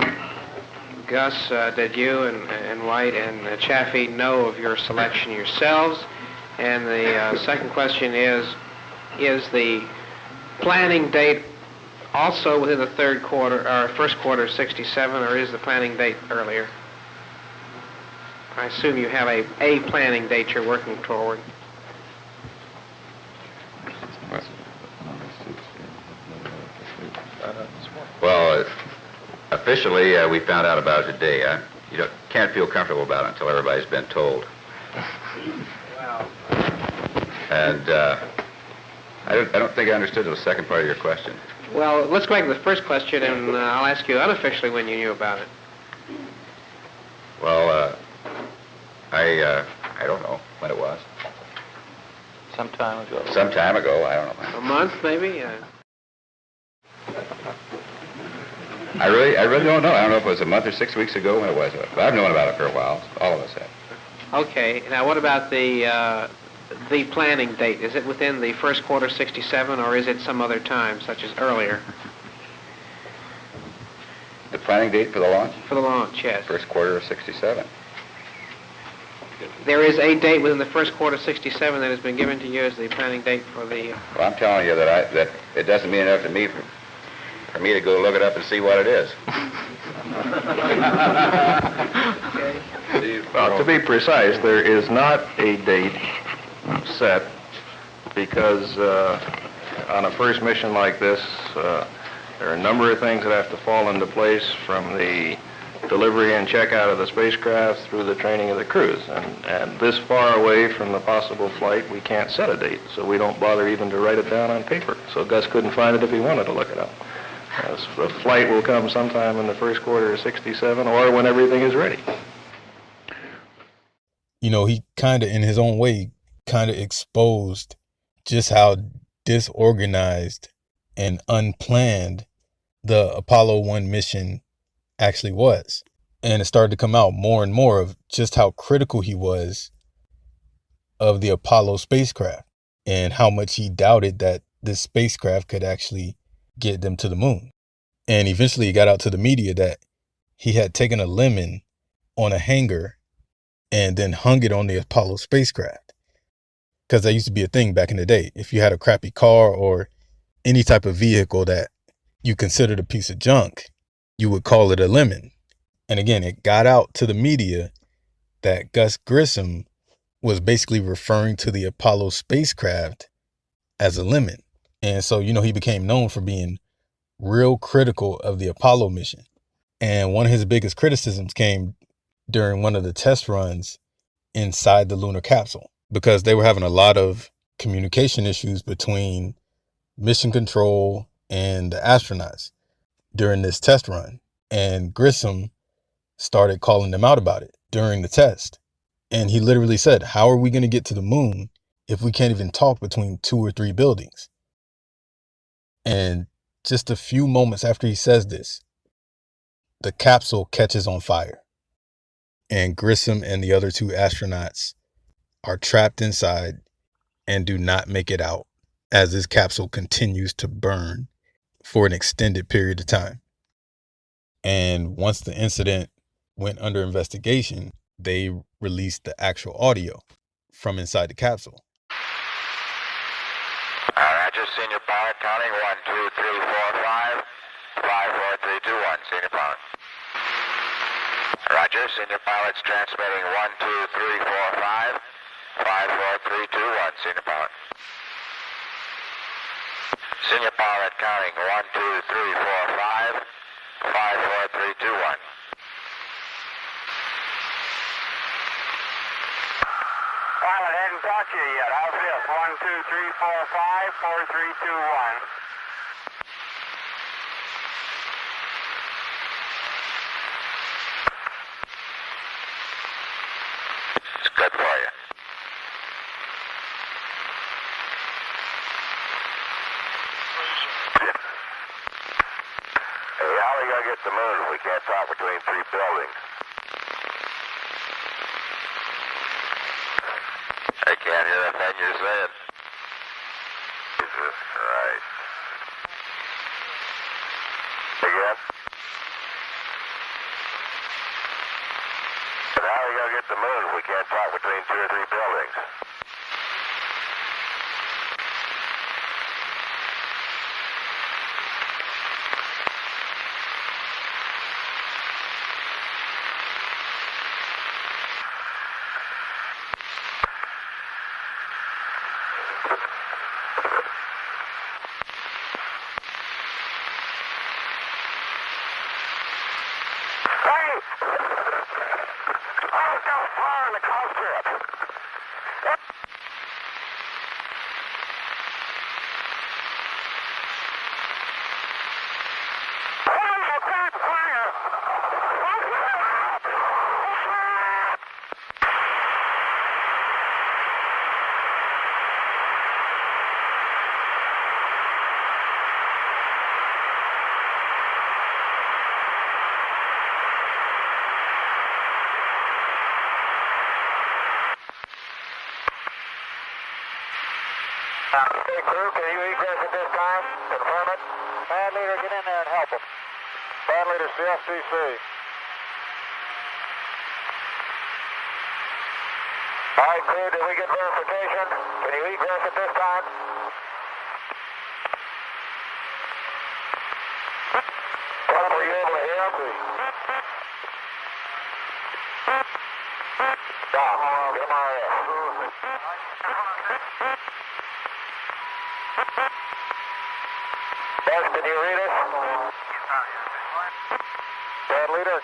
Gus, did you and White and Chaffee know of your selection yourselves? And the second question is the planning date also within the third quarter or first quarter of '67, or is the planning date earlier? I assume you have a planning date you're working toward. Well, officially, we found out about it today. You can't feel comfortable about it until everybody's been told. Wow. And I don't think I understood the second part of your question. Well, let's go back to the first question, and I'll ask you unofficially when you knew about it. Well, I don't know when it was. Some time ago. Some time ago, I don't know. A month, maybe? I really don't know. I don't know if it was a month or 6 weeks ago when it was. But I've known about it for a while. All of us have. Okay. Now, what about the planning date? Is it within the first quarter '67, or is it some other time, such as earlier? The planning date for the launch? For the launch, yes. First quarter of '67. There is a date within the first quarter '67 that has been given to you as the planning date for the... Well, I'm telling you that it doesn't mean enough to me for me to go look it up and see what it is. Well, to be precise, there is not a date set because on a first mission like this, there are a number of things that have to fall into place from the delivery and checkout of the spacecraft through the training of the crews. And this far away from the possible flight, we can't set a date, so we don't bother even to write it down on paper. So Gus couldn't find it if he wanted to look it up. The flight will come sometime in the first quarter of '67 or when everything is ready. You know, he kind of, in his own way, kind of exposed just how disorganized and unplanned the Apollo 1 mission actually was. And it started to come out more and more of just how critical he was of the Apollo spacecraft and how much he doubted that this spacecraft could actually get them to the moon. And eventually he got out to the media that he had taken a lemon on a hanger and then hung it on the Apollo spacecraft. Because that used to be a thing back in the day. If you had a crappy car or any type of vehicle that you considered a piece of junk, you would call it a lemon. And again, it got out to the media that Gus Grissom was basically referring to the Apollo spacecraft as a lemon. And so, you know, he became known for being real critical of the Apollo mission. And one of his biggest criticisms came during one of the test runs inside the lunar capsule, because they were having a lot of communication issues between mission control and the astronauts during this test run. And Grissom started calling them out about it during the test. And he literally said, how are we going to get to the moon if we can't even talk between 2 or 3 buildings? And just a few moments after he says this, the capsule catches on fire. And Grissom and the other 2 astronauts are trapped inside and do not make it out as this capsule continues to burn for an extended period of time. And once the incident went under investigation, they released the actual audio from inside the capsule. Roger, senior pilot, counting 1, 2, 3, 4, 5, 5, 4, 3, 2, 1, senior pilot. Roger, senior pilot's transmitting 1, 2, 3, 4, 5, 5, 4, 3, 2, 1, senior pilot. Senior pilot counting 1, 2, 3, 4, 5, 5, 4, 3, 2, 1. Pilot, hadn't talked to you yet. How's this? 1, 2, 3, 4, 5, 4, 3, 2, 1. It's good for you. Hey, how are we going to get to the moon if we can't talk between 3 buildings? I can't hear a thing you're saying. Jesus Christ. Again? the moon if we can't talk between 2 or 3 buildings. Hey, crew, can you egress at this time? Confirm it. Bad leader, get in there and help him. Bad leader, CFCC. All right, crew, did we get verification? Can you egress at this time? What were you able to hear him? Come on in. Buzz, can you read us? Bad leader?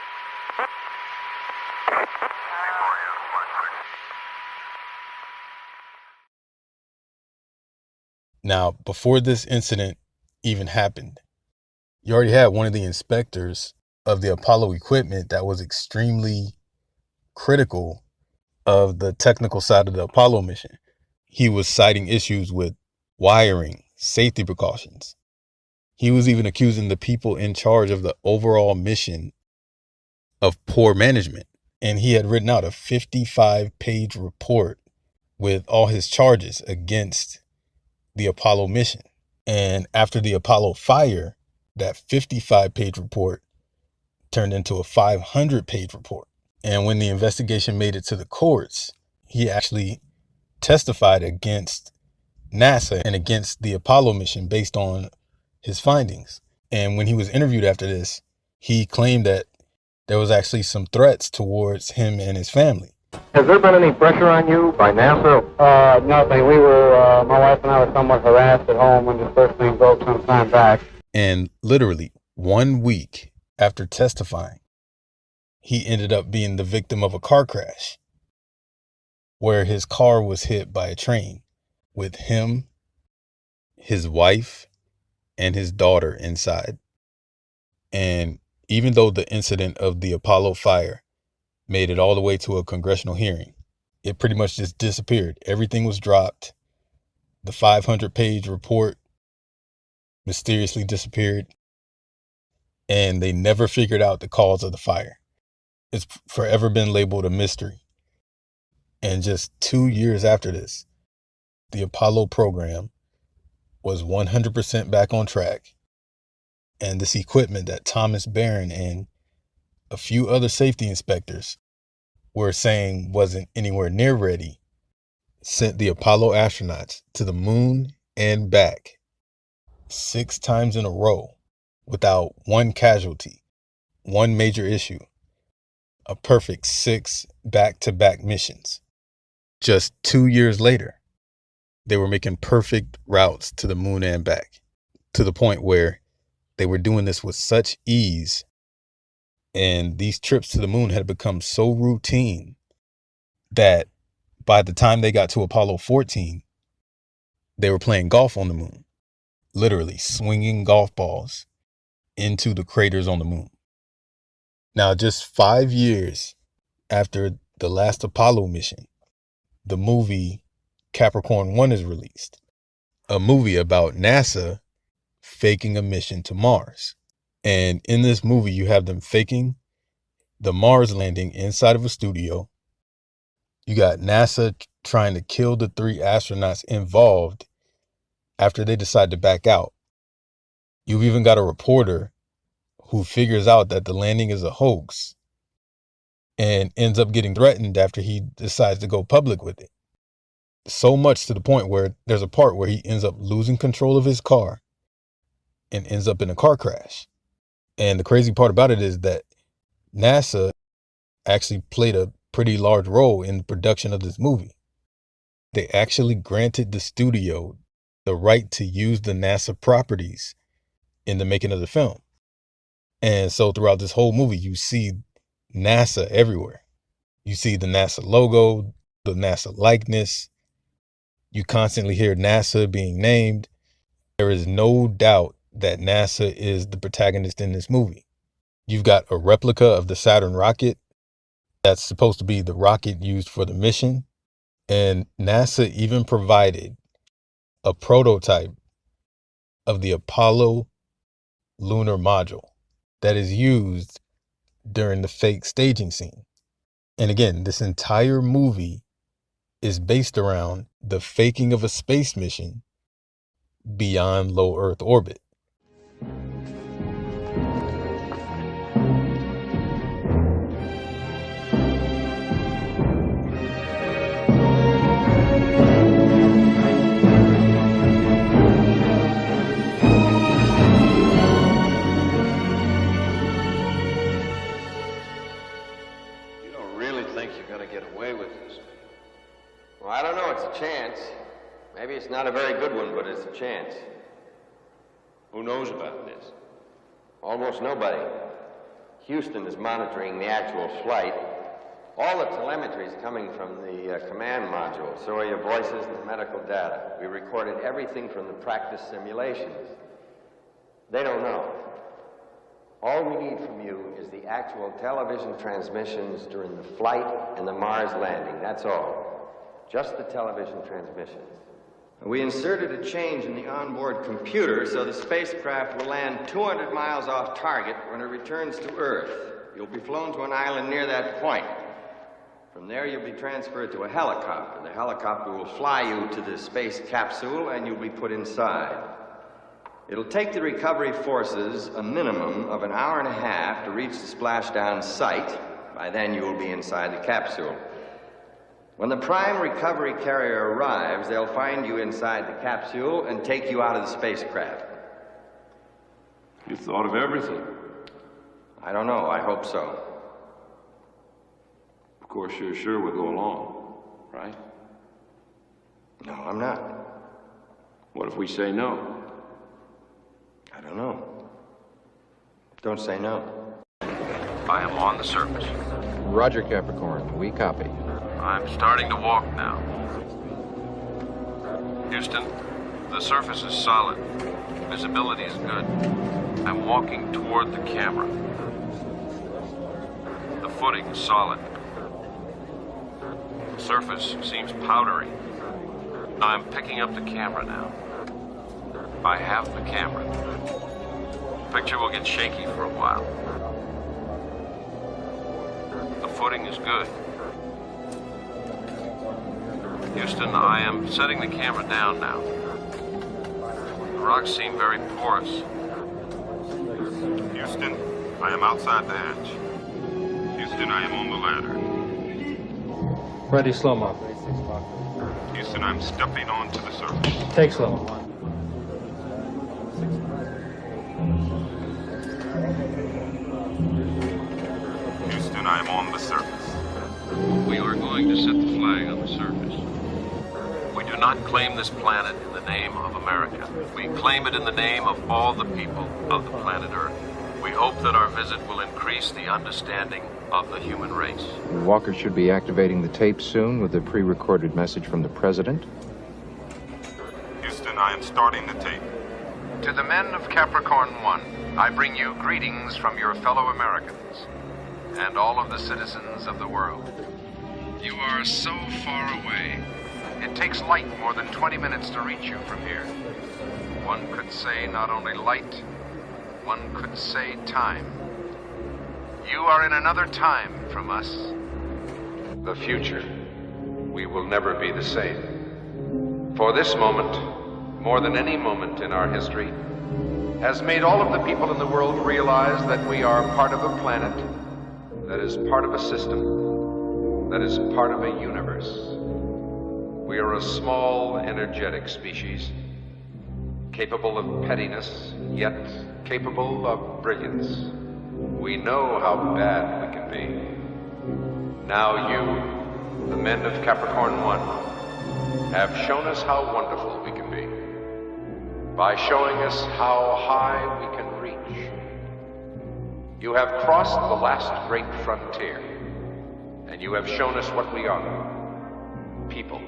Now, before this incident even happened, you already had one of the inspectors of the Apollo equipment that was extremely critical of the technical side of the Apollo mission. He was citing issues with wiring, safety precautions. He was even accusing the people in charge of the overall mission of poor management. And he had written out a 55-page report with all his charges against the Apollo mission. And after the Apollo fire, that 55-page report turned into a 500-page report. And when the investigation made it to the courts, he actually testified against NASA and against the Apollo mission based on his findings. And when he was interviewed after this, he claimed that there was actually some threats towards him and his family. Has there been any pressure on you by NASA? Nothing. We were, my wife and I were somewhat harassed at home when this first thing broke some time back. And literally 1 week after testifying, he ended up being the victim of a car crash where his car was hit by a train with him, his wife, and his daughter inside. And even though the incident of the Apollo fire made it all the way to a congressional hearing, it pretty much just disappeared. Everything was dropped. The 500-page report mysteriously disappeared, and they never figured out the cause of the fire. It's forever been labeled a mystery. And just 2 years after this, the Apollo program was 100% back on track. And this equipment that Thomas Barron and a few other safety inspectors were saying wasn't anywhere near ready sent the Apollo astronauts to the moon and back 6 times in a row without one casualty, one major issue, a perfect 6 back-to-back missions. Just 2 years later, they were making perfect routes to the moon and back, to the point where they were doing this with such ease, and these trips to the moon had become so routine that by the time they got to Apollo 14, they were playing golf on the moon, literally swinging golf balls into the craters on the moon. Now, just 5 years after the last Apollo mission, the movie Capricorn 1 is released, a movie about NASA faking a mission to Mars. And in this movie, you have them faking the Mars landing inside of a studio. You got NASA trying to kill the 3 astronauts involved after they decide to back out. You've even got a reporter who figures out that the landing is a hoax and ends up getting threatened after he decides to go public with it. So much to the point where there's a part where he ends up losing control of his car and ends up in a car crash. And the crazy part about it is that NASA actually played a pretty large role in the production of this movie. They actually granted the studio the right to use the NASA properties in the making of the film. And so throughout this whole movie, you see NASA everywhere. You see the NASA logo, the NASA likeness. You constantly hear NASA being named. There is no doubt that NASA is the protagonist in this movie. You've got a replica of the Saturn rocket that's supposed to be the rocket used for the mission. And NASA even provided a prototype of the Apollo lunar module that is used during the fake staging scene. And again, this entire movie is based around the faking of a space mission beyond low Earth orbit. Well, I don't know, it's a chance. Maybe it's not a very good one, but it's a chance. Who knows about this? Almost nobody. Houston is monitoring the actual flight. All the telemetry is coming from the command module, so are your voices and the medical data. We recorded everything from the practice simulations. They don't know. All we need from you is the actual television transmissions during the flight and the Mars landing, that's all. Just the television transmissions. We inserted a change in the onboard computer so the spacecraft will land 200 miles off target when it returns to Earth. You'll be flown to an island near that point. From there, you'll be transferred to a helicopter. The helicopter will fly you to the space capsule and you'll be put inside. It'll take the recovery forces a minimum of an hour and a half to reach the splashdown site. By then, you will be inside the capsule. When the prime recovery carrier arrives, they'll find you inside the capsule and take you out of the spacecraft. You thought of everything. I don't know. I hope so. Of course, you're sure we'll go along, right? No, I'm not. What if we say no? I don't know. Don't say no. I am on the surface. Roger, Capricorn. We copy. I'm starting to walk now. Houston, the surface is solid. Visibility is good. I'm walking toward the camera. The footing is solid. The surface seems powdery. I'm picking up the camera now. I have the camera. The picture will get shaky for a while. The footing is good. Houston, I am setting the camera down now. The rocks seem very porous. Houston, I am outside the hatch. Houston, I am on the ladder. Ready, slow-mo. Houston, I'm stepping onto the surface. Take slow-mo. Houston, I am on the surface. We are going to set the flag on the surface. We do not claim this planet in the name of America. We claim it in the name of all the people of the planet Earth. We hope that our visit will increase the understanding of the human race. Walker should be activating the tape soon with a pre-recorded message from the President. Houston, I am starting the tape. To the men of Capricorn 1, I bring you greetings from your fellow Americans and all of the citizens of the world. You are so far away. It takes light more than 20 minutes to reach you from here. One could say not only light, one could say time. You are in another time from us. The future. We will never be the same. For this moment, more than any moment in our history, has made all of the people in the world realize that we are part of a planet that is part of a system, that is part of a universe. We are a small, energetic species, capable of pettiness, yet capable of brilliance. We know how bad we can be. Now you, the men of Capricorn 1, have shown us how wonderful we can be, by showing us how high we can reach. You have crossed the last great frontier, and you have shown us what we are. People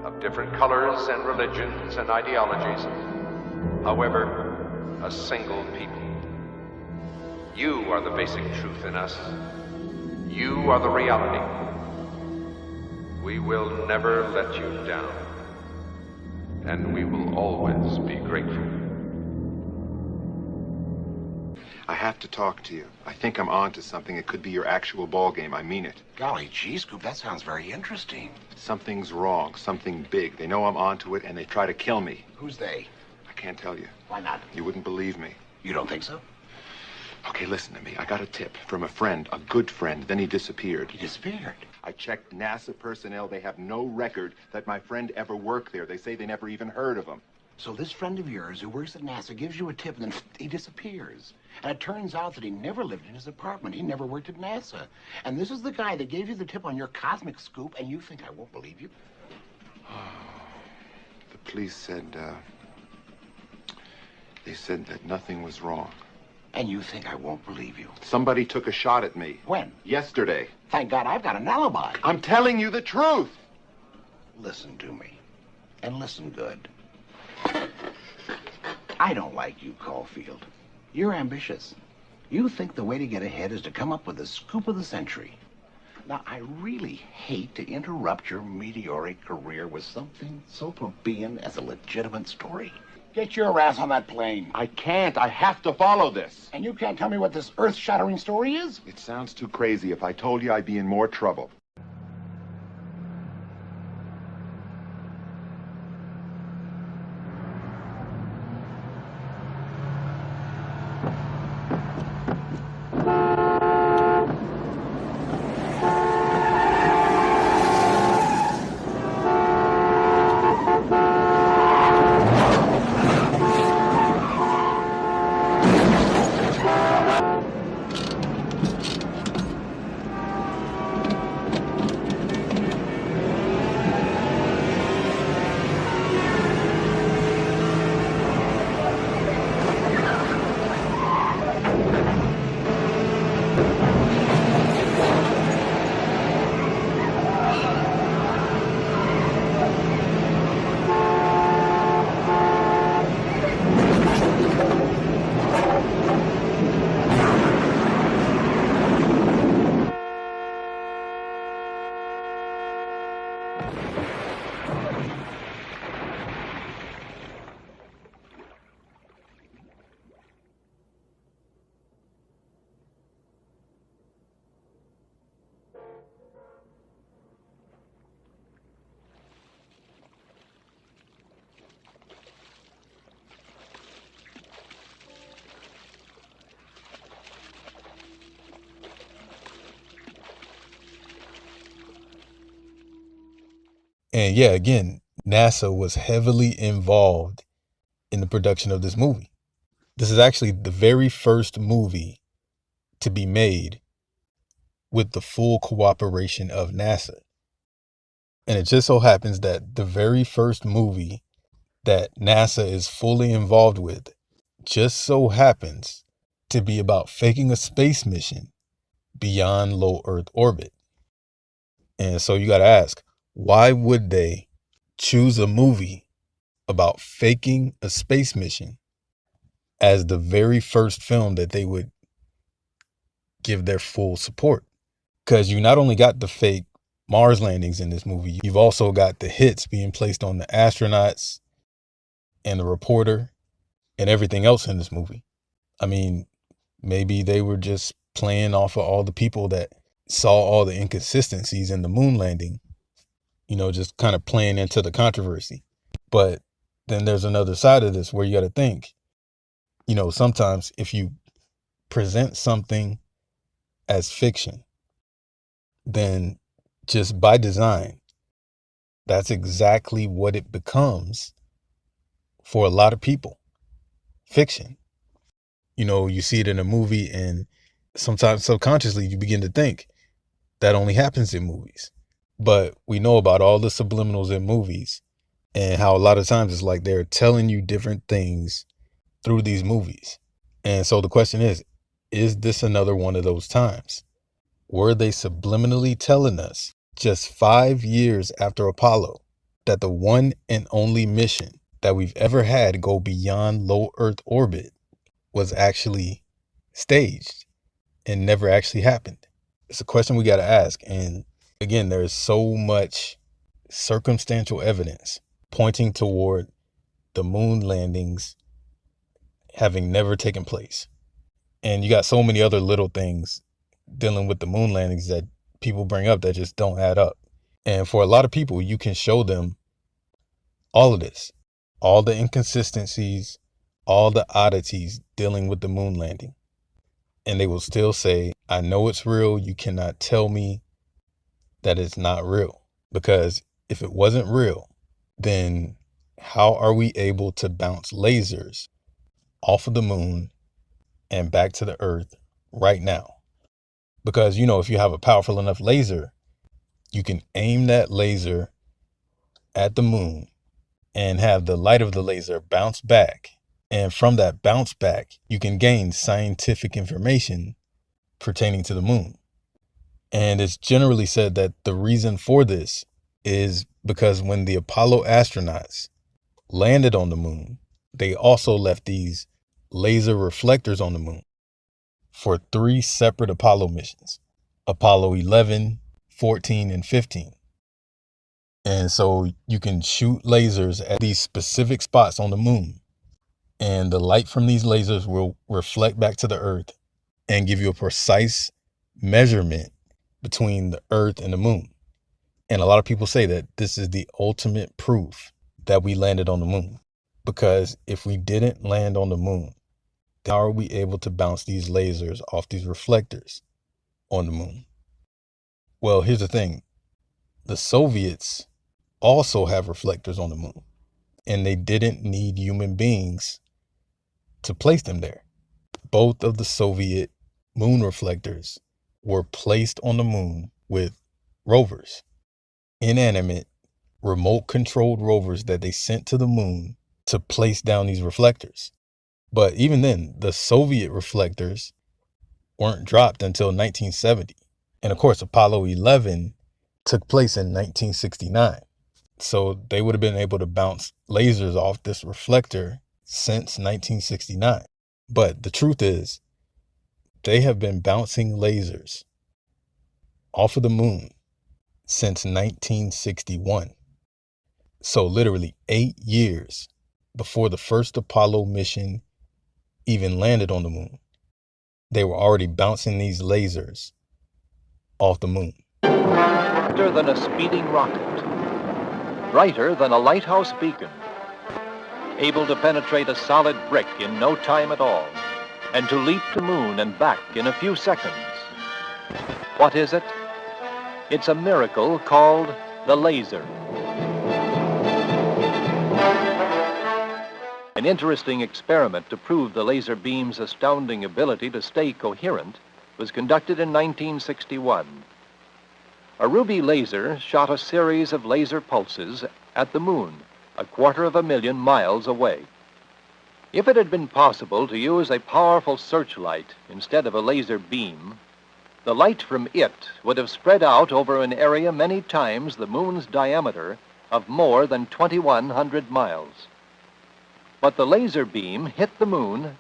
of different colors and religions and ideologies, however, a single people. You are the basic truth in us. You are the reality. We will never let you down, and we will always be grateful. I have to talk to you. I think I'm on to something. It could be your actual ball game. I mean it. Golly gee, Scoop, that sounds very interesting. Something's wrong. Something big. They know I'm on to it, and they try to kill me. Who's they? I can't tell you. Why not? You wouldn't believe me. You don't think so? Okay, listen to me. I got a tip from a friend, a good friend. Then he disappeared. He disappeared? I checked NASA personnel. They have no record that my friend ever worked there. They say they never even heard of him. So this friend of yours who works at NASA gives you a tip and then he disappears. And it turns out that he never lived in his apartment. He never worked at NASA. And this is the guy that gave you the tip on your cosmic scoop, and you think I won't believe you? The police said, they said that nothing was wrong. And you think I won't believe you? Somebody took a shot at me. When? Yesterday. Thank God I've got an alibi. I'm telling you the truth. Listen to me. And listen good. I don't like you, Caulfield. You're ambitious. You think the way to get ahead is to come up with the scoop of the century. Now, I really hate to interrupt your meteoric career with something so plebeian as a legitimate story. Get your ass on that plane. I can't. I have to follow this. And you can't tell me what this earth-shattering story is? It sounds too crazy. If I told you, I'd be in more trouble. And yeah, again, NASA was heavily involved in the production of this movie. This is actually the very first movie to be made with the full cooperation of NASA. And it just so happens that the very first movie that NASA is fully involved with just so happens to be about faking a space mission beyond low Earth orbit. And so you got to ask, why would they choose a movie about faking a space mission as the very first film that they would give their full support? Because you not only got the fake Mars landings in this movie, you've also got the hits being placed on the astronauts and the reporter and everything else in this movie. I mean, maybe they were just playing off of all the people that saw all the inconsistencies in the moon landing, you know, just kind of playing into the controversy. But then there's another side of this where you got to think, you know, sometimes if you present something as fiction, then just by design, that's exactly what it becomes for a lot of people. Fiction. You know, you see it in a movie, and sometimes subconsciously you begin to think that only happens in movies. But we know about all the subliminals in movies and how a lot of times it's like they're telling you different things through these movies. And so the question is this another one of those times? Were they subliminally telling us just 5 years after Apollo that the one and only mission that we've ever had go beyond low Earth orbit was actually staged and never actually happened? It's a question we got to ask. And again, there is so much circumstantial evidence pointing toward the moon landings having never taken place. And you got so many other little things dealing with the moon landings that people bring up that just don't add up. And for a lot of people, you can show them all of this, all the inconsistencies, all the oddities dealing with the moon landing. And they will still say, I know it's real. You cannot tell me that it's not real. Because if it wasn't real, then how are we able to bounce lasers off of the moon and back to the Earth right now? Because, you know, if you have a powerful enough laser, you can aim that laser at the moon and have the light of the laser bounce back. And from that bounce back, you can gain scientific information pertaining to the moon. And it's generally said that the reason for this is because when the Apollo astronauts landed on the moon, they also left these laser reflectors on the moon for 3 separate Apollo missions: Apollo 11, 14, and 15. And so you can shoot lasers at these specific spots on the moon, and the light from these lasers will reflect back to the Earth and give you a precise measurement between the Earth and the moon. And a lot of people say that this is the ultimate proof that we landed on the moon. Because if we didn't land on the moon, how are we able to bounce these lasers off these reflectors on the moon? Well, here's the thing. The Soviets also have reflectors on the moon, and they didn't need human beings to place them there. Both of the Soviet moon reflectors were placed on the moon with rovers, inanimate, remote-controlled rovers that they sent to the moon to place down these reflectors. But even then, the Soviet reflectors weren't dropped until 1970. And of course, Apollo 11 took place in 1969. So they would have been able to bounce lasers off this reflector since 1969. But the truth is, they have been bouncing lasers off of the moon since 1961. So literally 8 years before the first Apollo mission even landed on the moon, they were already bouncing these lasers off the moon. Faster than a speeding rocket, brighter than a lighthouse beacon, able to penetrate a solid brick in no time at all, and to leap to moon and back in a few seconds. What is it? It's a miracle called the laser. An interesting experiment to prove the laser beam's astounding ability to stay coherent was conducted in 1961. A ruby laser shot a series of laser pulses at the moon, 250,000 miles away. If it had been possible to use a powerful searchlight instead of a laser beam, the light from it would have spread out over an area many times the moon's diameter of more than 2,100 miles. But the laser beam hit the moon,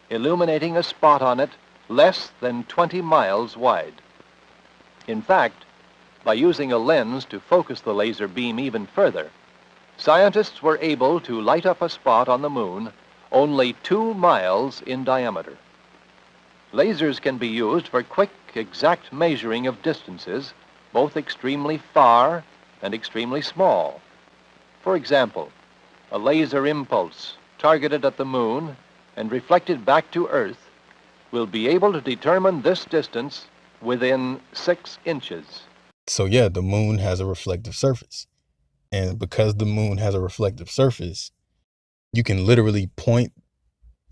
illuminating a spot on it less than 20 miles wide. In fact, by using a lens to focus the laser beam even further, scientists were able to light up a spot on the moon only 2 miles in diameter. Lasers can be used for quick, exact measuring of distances, both extremely far and extremely small. For example, a laser impulse targeted at the moon and reflected back to Earth will be able to determine this distance within 6 inches. So yeah, the moon has a reflective surface. And because the moon has a reflective surface, you can literally point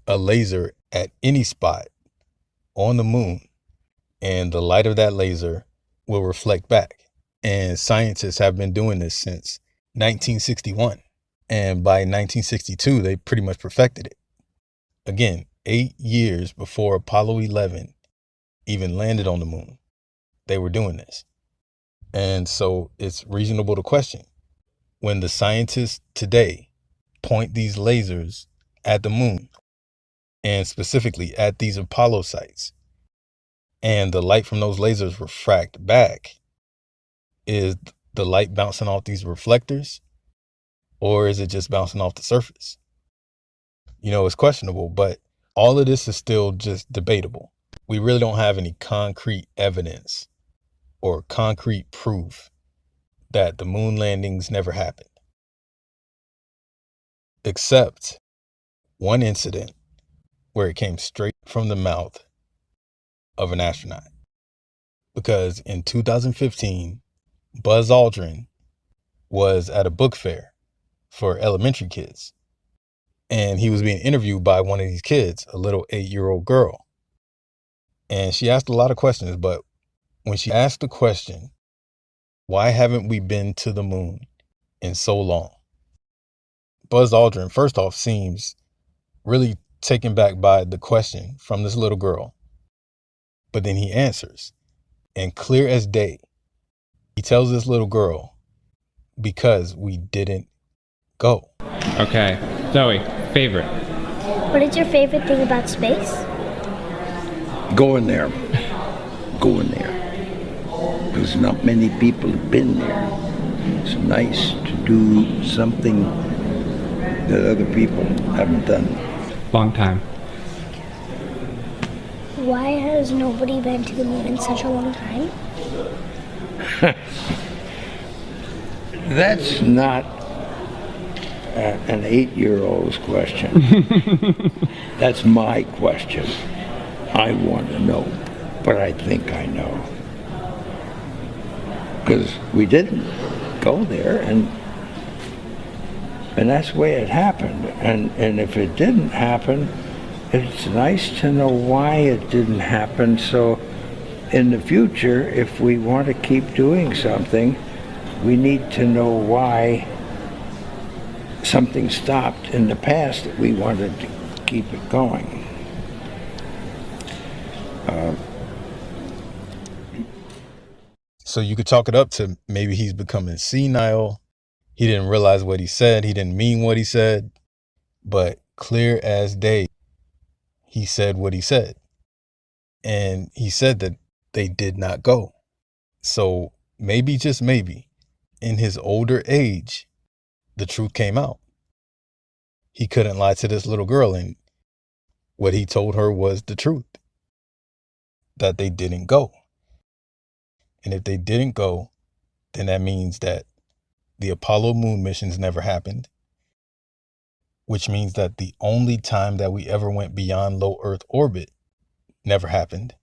a laser at any spot on the moon, and the light of that laser will reflect back. And scientists have been doing this since 1961. And by 1962, they pretty much perfected it. Again, 8 years before Apollo 11 even landed on the moon, they were doing this. And so it's reasonable to question, when the scientists today point these lasers at the moon, and specifically at these Apollo sites, and the light from those lasers refract back, is the light bouncing off these reflectors, or is it just bouncing off the surface? You know, it's questionable, but all of this is still just debatable. We really don't have any concrete evidence or concrete proof that the moon landings never happened, except one incident where it came straight from the mouth of an astronaut. Because in 2015, Buzz Aldrin was at a book fair for elementary kids, and he was being interviewed by one of these kids, a little 8-year-old girl. And she asked a lot of questions, but when she asked the question, why haven't we been to the moon in so long? Buzz Aldrin, first off, seems really taken back by the question from this little girl. But then he answers, and clear as day, he tells this little girl, because we didn't go. Okay, Zoe, favorite. What is your favorite thing about space? Going there. Going there. Because not many people have been there. It's nice to do something that other people haven't done. Long time. Why has nobody been to the moon in such a long time? That's not an 8-year-old's question. That's my question. I want to know, but I think I know. Because we didn't go there, and that's the way it happened. And if it didn't happen, it's nice to know why it didn't happen. So in the future, if we want to keep doing something, we need to know why something stopped in the past that we wanted to keep it going. So you could chalk it up to maybe he's becoming senile. He didn't realize what he said. He didn't mean what he said. But clear as day, he said what he said. And he said that they did not go. So maybe, just maybe, in his older age, the truth came out. He couldn't lie to this little girl, and what he told her was the truth, that they didn't go. And if they didn't go, then that means that the Apollo moon missions never happened, which means that the only time that we ever went beyond low Earth orbit never happened,